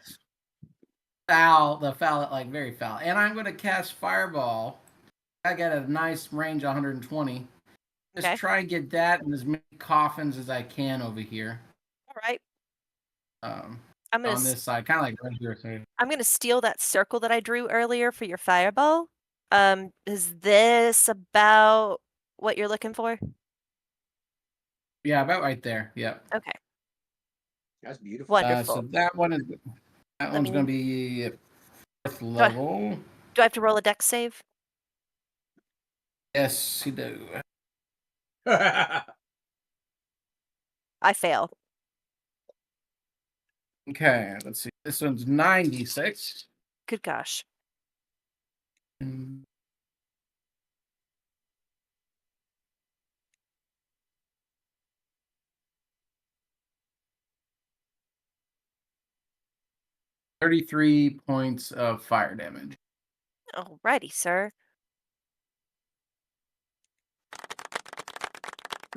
foul, like very foul. And I'm going to cast Fireball. I got a nice range 120. Just Okay. try and get that in as many coffins as I can over here. All right. On I'm this side, kind of like right here. gonna steal that circle that I drew earlier for your fireball. Is this about what you're looking for? Yeah, about right there. Yeah. Okay. That's beautiful. Wonderful. So that one's going to be 4th level. Do I have to roll a dex save? Yes, you do. I fail. Okay, let's see. This one's 96. Good gosh. Mm. $33 points of fire damage. Alrighty, sir.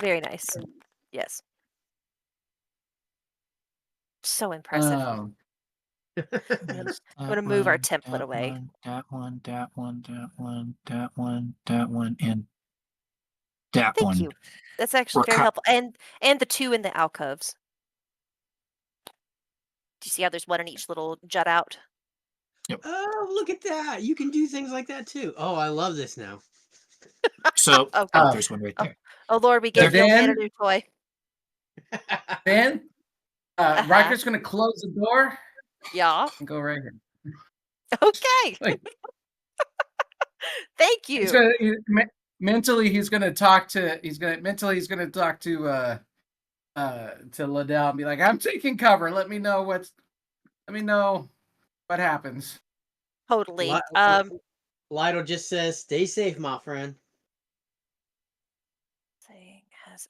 Very nice. Yes. So impressive. Yes, I'm gonna move our template away. That one, that one, that one, that one, that one, and that Thank one. you. That's actually We're very cut. helpful. And the two in the alcoves. Do you see how there's one in each little jut out? Oh, look at that! You can do things like that too. Oh, I love this now. So, Oh, oh, Uh, there's one right oh, there. oh Lord, we So gave the old man a Dan, new toy. Dan, Uh-huh. Riker's gonna close the door Yeah. and go right here. Okay. Like, Thank he's you. gonna mentally he's gonna talk to Liddell and be like, I'm taking cover. Let me know what happens. Totally. Lido just says, "Stay safe, my friend." Saying has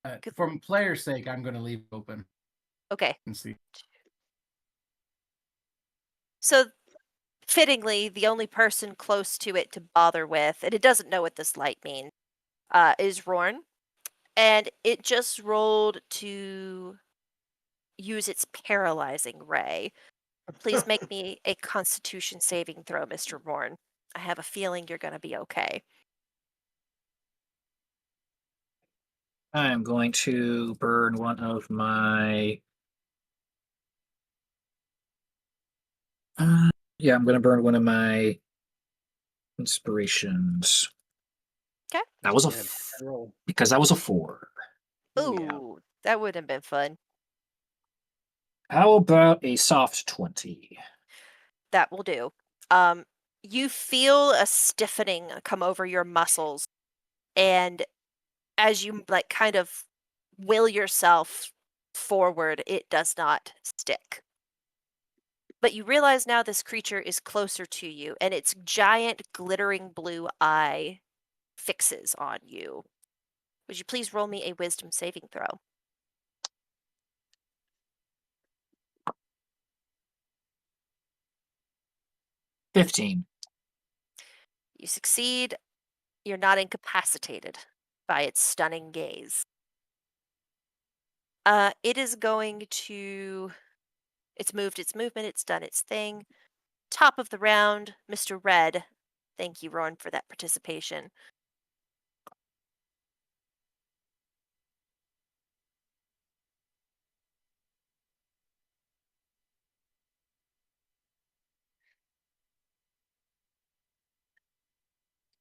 it. Good For player's sake, I'm gonna leave it open Okay. and see. So fittingly, the only person close to it to bother with, and it doesn't know what this light means, is Rorn. And it just rolled to use its paralyzing ray. Please make me a constitution saving throw, Mr. Rorn. I have a feeling you're going to be okay. I am going to burn one of my. Yeah, I'm going to burn one of my inspirations. Okay. That was Roll. because that was a 4. Ooh, that would have been fun. How about a soft 20? That will do. You feel a stiffening come over your muscles, and as you like kind of will yourself forward, it does not stick. But you realize now this creature is closer to you, and its giant glittering blue eye fixes on you. Would you please roll me a wisdom saving throw? 15. You succeed. You're not incapacitated by its stunning gaze. It is going to. It's moved its movement. It's done its thing. Top of the round, Mr. Red. Thank you, Ron, for that participation.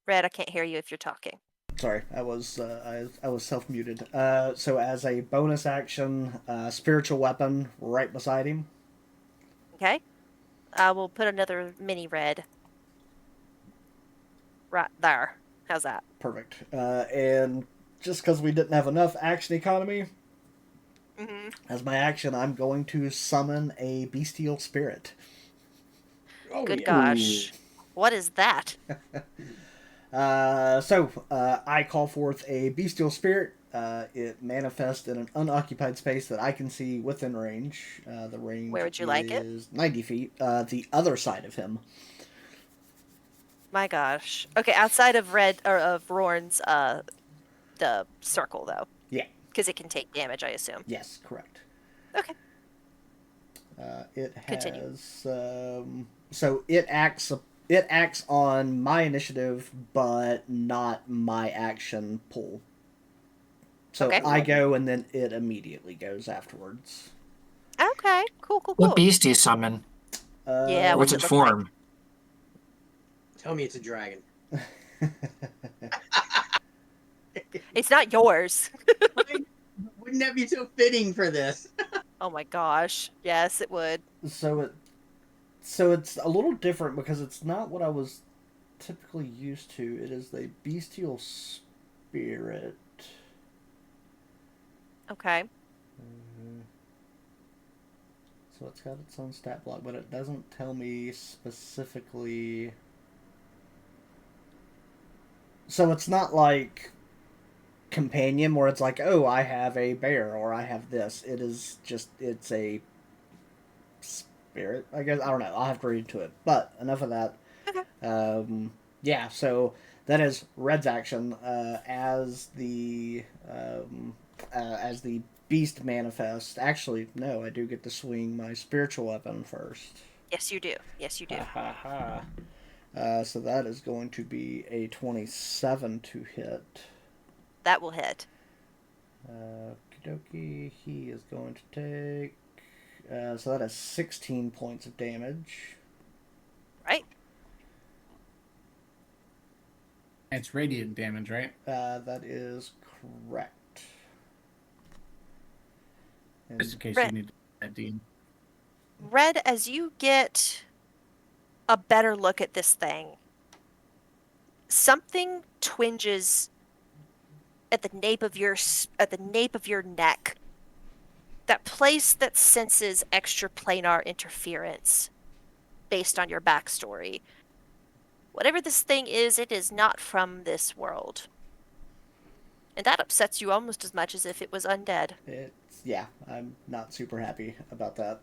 Red, I can't hear you if you're talking. Sorry, I was self muted. So as a bonus action, spiritual weapon right beside him. Okay? I will put another mini red right there. How's that? Perfect. And just because we didn't have enough action economy, Mm-hmm. as my action, I'm going to summon a bestial spirit. Oh, Good yeah. gosh. What is that? I call forth a bestial spirit. It manifests in an unoccupied space that I can see within range. The range Where would you like it? is 90 feet. The other side of him. My gosh. Okay, outside of red or of Rorn's the circle though. Yeah. Because it can take damage, I assume. Yes, correct. Okay. It Continue. has so it acts. It acts on my initiative, but not my action pool. So Okay. I go, and then it immediately goes afterwards. Okay. Cool. What beast do you summon? Yeah, Um, what's What's it its look like? form? Tell me it's a dragon. It's not yours. Wouldn't that be so fitting for this? Oh my gosh. Yes, it would. so it's a little different because it's not what I was typically used to. It is the bestial spirit. Okay. So it's got its own stat block, but it doesn't tell me specifically. So it's not like companion where it's like, oh, I have a bear or I have this. It is just, it's a spirit, I guess. I don't know. I'll have to read into it. But enough of that. Okay. Yeah, so That is Red's action as the beast manifests. Actually, no, I do get to swing my spiritual weapon first. Yes, you do. Yes, you do. Ha ha ha. So that is going to be a 27 to hit. That will hit. Okie he is going to take. So that is 16 points of damage. Right? It's radiant damage, right? That is correct. And Just in case Red. you need that, Dean. Red, as you get a better look at this thing, something twinges at the nape of your neck. That place that senses extraplanar interference based on your backstory. Whatever this thing is, it is not from this world. And that upsets you almost as much as if it was undead. Yeah, I'm not super happy about that.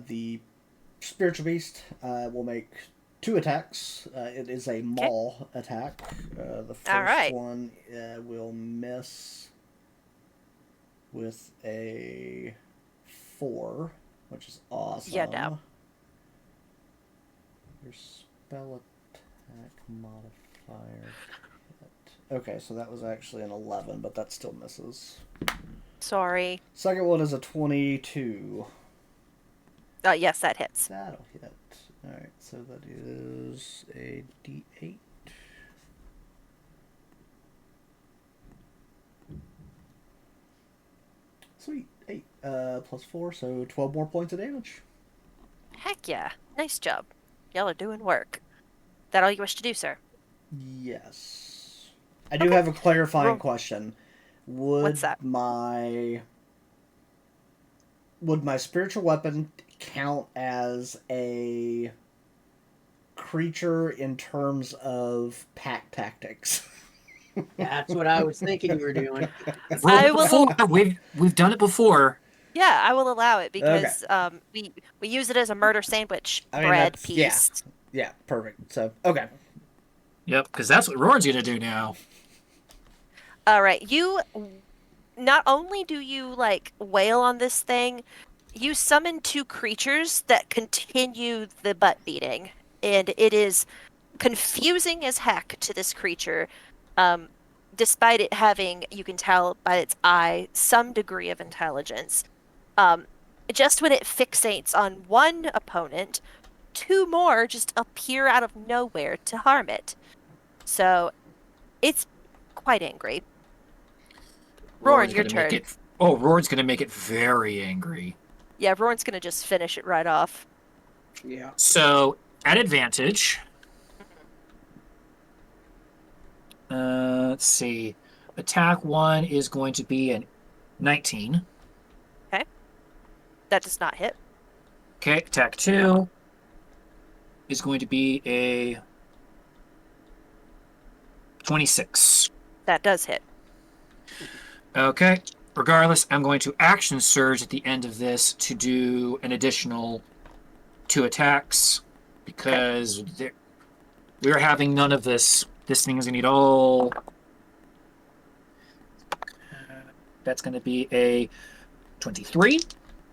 The spiritual beast will make 2 attacks. It is a maul attack. The first one will miss with a 4, which is awesome. Yeah, no. Your spell attack modifier. Okay, so that was actually an 11, but that still misses. Sorry. Second one is a 22. Yes, that hits. That'll hit. Alright, so that is a d8. Sweet. 8 plus 4, so 12 more points of damage. Heck yeah. Nice job. Y'all are doing work. That all you wish to do, sir? Yes. I do have a clarifying Roll. question. Would What's that? my spiritual weapon count as a creature in terms of pack tactics? That's what I was thinking you were doing. I will- Before, we've done it before. Yeah, I will allow it because we use it as a murder sandwich bread that's- piece. Yeah, perfect. So, okay. Yep, because that's what Roran's gonna do now. All right, you not only do you like wail on this thing, you summon 2 creatures that continue the butt beating, and it is confusing as heck to this creature. Despite it having, you can tell by its eye, some degree of intelligence. Just when it fixates on one opponent, 2 more just appear out of nowhere to harm it. So, it's quite angry. Roran, your turn. Roran's gonna make it very angry. Yeah, Roran's gonna just finish it right off. Yeah. So, at advantage, let's see. Attack 1 is going to be an 19. That does not hit. Okay, attack 2 is going to be a 26. That does hit. Okay, regardless, I'm going to action surge at the end of this to do an additional 2 attacks because we're having none of this. This thing is going to need all. That's going to be a 23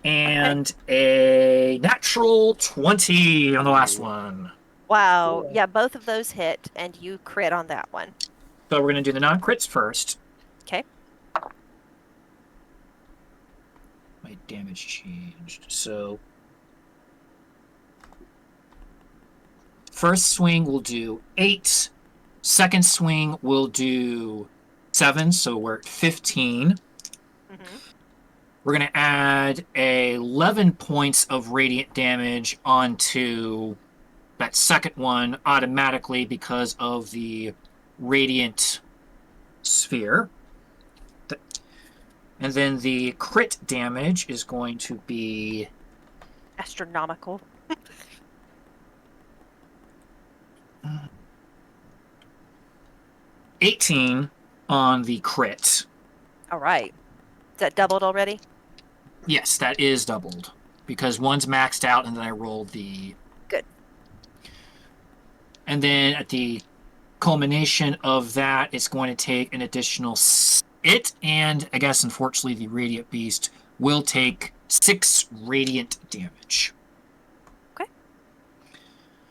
and a natural 20 on the last one. Wow. Yeah, both of those hit, and you crit on that one. So we're going to do the non-crits first. Okay. My damage changed. So first swing will do 8. Second swing will do 7. So we're at 15. Mm-hmm. We're going to add 11 points of radiant damage onto that second one automatically because of the radiant sphere. And then the crit damage is going to be Astronomical. 18 on the crit. All right. Is that doubled already? Yes, that is doubled because one's maxed out, and then I rolled the And then at the culmination of that, it's going to take an additional it, and I guess unfortunately the radiant beast will take 6 radiant damage. Okay.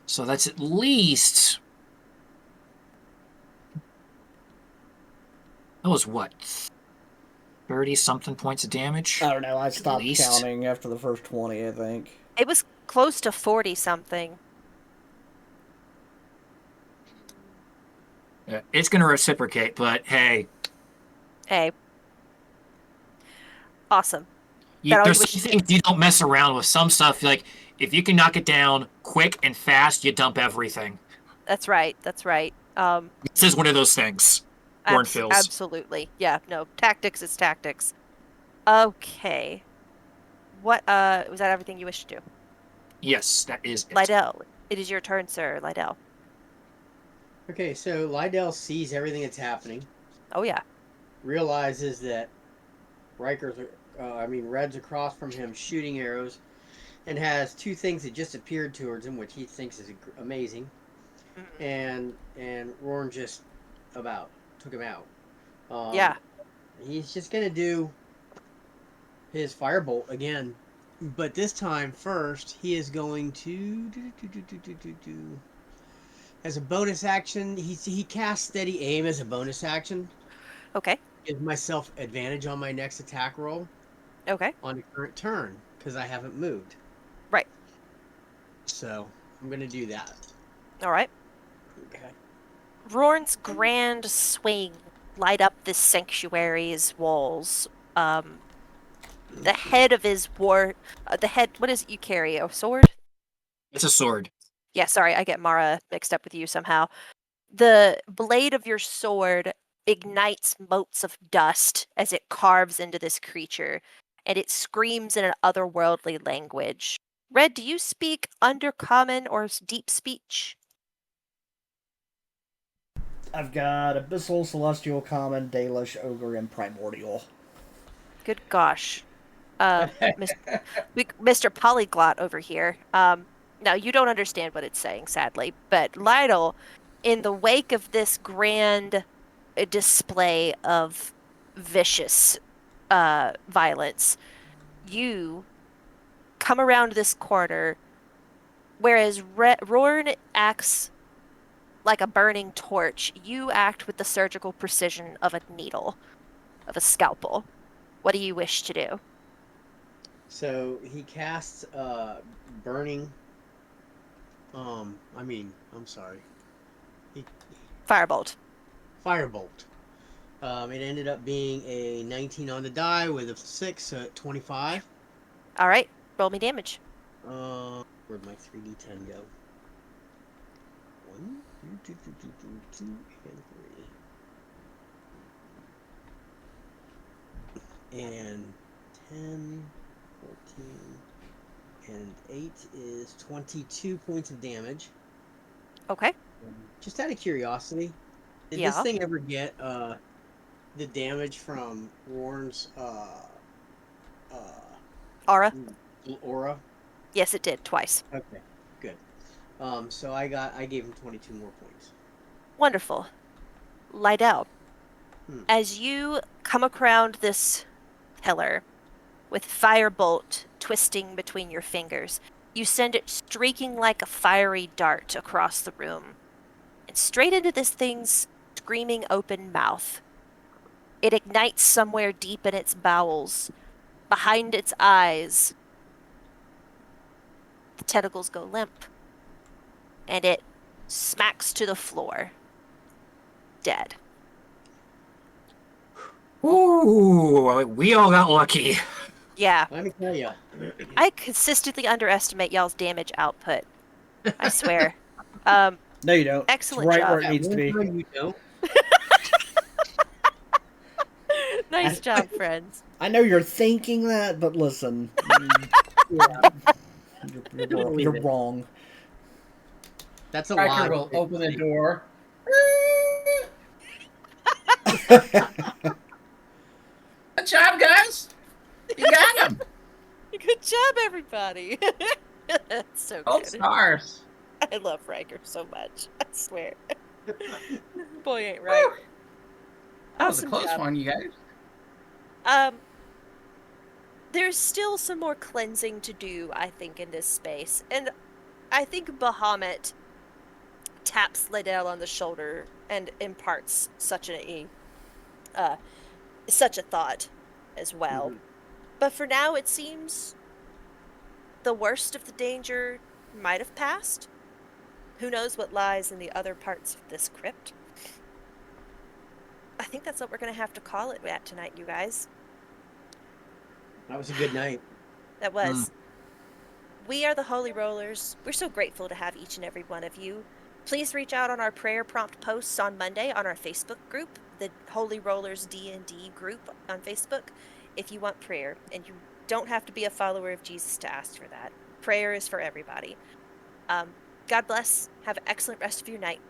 So that's at least, that was what, 30 something points of damage? I don't know. I stopped least. counting after the first 20, I think. It was close to 40 something. It's going to reciprocate, but hey. Hey. Awesome. That all There's you wish some to do? things you don't mess around with. Some stuff, like, if you can knock it down quick and fast, you dump everything. That's right. That's right. This is one of those things. Cornfields. Absolutely. Yeah, no. Tactics is tactics. Okay. What, was that everything you wish to do? Yes, that is it. Lydell, it is your turn, sir. Lydell. Okay, so Lydell sees everything that's happening, Oh, yeah. realizes that Red's across from him shooting arrows, and has 2 things that just appeared towards him, which he thinks is amazing. Mhm. And Rorn just about took him out. Yeah. He's just gonna do his firebolt again, but this time first he is going to as a bonus action. He casts steady aim as a bonus action. Okay. Give myself advantage on my next attack roll Okay. on the current turn because I haven't moved. Right. So I'm gonna do that. All right. Okay. Rorn's grand swing light up this sanctuary's walls. The head of his what is it you carry? A sword? It's a sword. Yeah, sorry, I get Mara mixed up with you somehow. The blade of your sword ignites motes of dust as it carves into this creature, and it screams in an otherworldly language. Red, do you speak Undercommon or Deep Speech? I've got Abyssal, Celestial, Common, Dalish, Ogre, and Primordial. Good gosh. Mr. Polyglot over here. Now, you don't understand what it's saying, sadly, but Lytle, in the wake of this grand display of vicious violence, you come around this corner, whereas Rorn acts like a burning torch, you act with the surgical precision of a needle, of a scalpel. What do you wish to do? So he casts burning. I'm sorry. Firebolt. Firebolt. It ended up being a 19 on the die with a 6, so 25. All right, roll me damage. Where'd my 3d10 go? 1, 2, 2, and 3. And 10, 14, and 8 is 22 points of damage. Okay. Just out of curiosity, did Yeah. this thing ever get the damage from Rorn's Aura? aura? Yes, it did, twice. Okay, good. So I gave him 22 more points. Wonderful. Lydell, as you come around this pillar with firebolt twisting between your fingers, you send it streaking like a fiery dart across the room and straight into this thing's screaming open mouth. It ignites somewhere deep in its bowels, behind its eyes. The tentacles go limp, and it smacks to the floor, dead. Ooh, we all got lucky. Yeah, Let me tell you. I consistently underestimate y'all's damage output. I swear. No, you don't. Excellent it's right job. where it needs to be. You don't. Nice job, friends. I know you're thinking that, but listen. You're wrong. That's a lie. Ryker will open the door. Good job, guys. You got him. Good job, everybody. So Gold good. stars. I love Ryker so much. I swear. Boy ain't right. That was a Awesome close job. one, you guys. There's still some more cleansing to do, I think, in this space. And I think Bahamut taps Liddell on the shoulder and imparts uh, such a thought as well. Mhm. But for now, it seems the worst of the danger might have passed. Who knows what lies in the other parts of this crypt? I think that's what we're going to have to call it at tonight, you guys. That was a good night. That was. We are the Holy Rollers. We're so grateful to have each and every one of you. Please reach out on our prayer prompt posts on Monday on our Facebook group, the Holy Rollers D&D group on Facebook, if you want prayer. And you don't have to be a follower of Jesus to ask for that. Prayer is for everybody. God bless. Have an excellent rest of your night.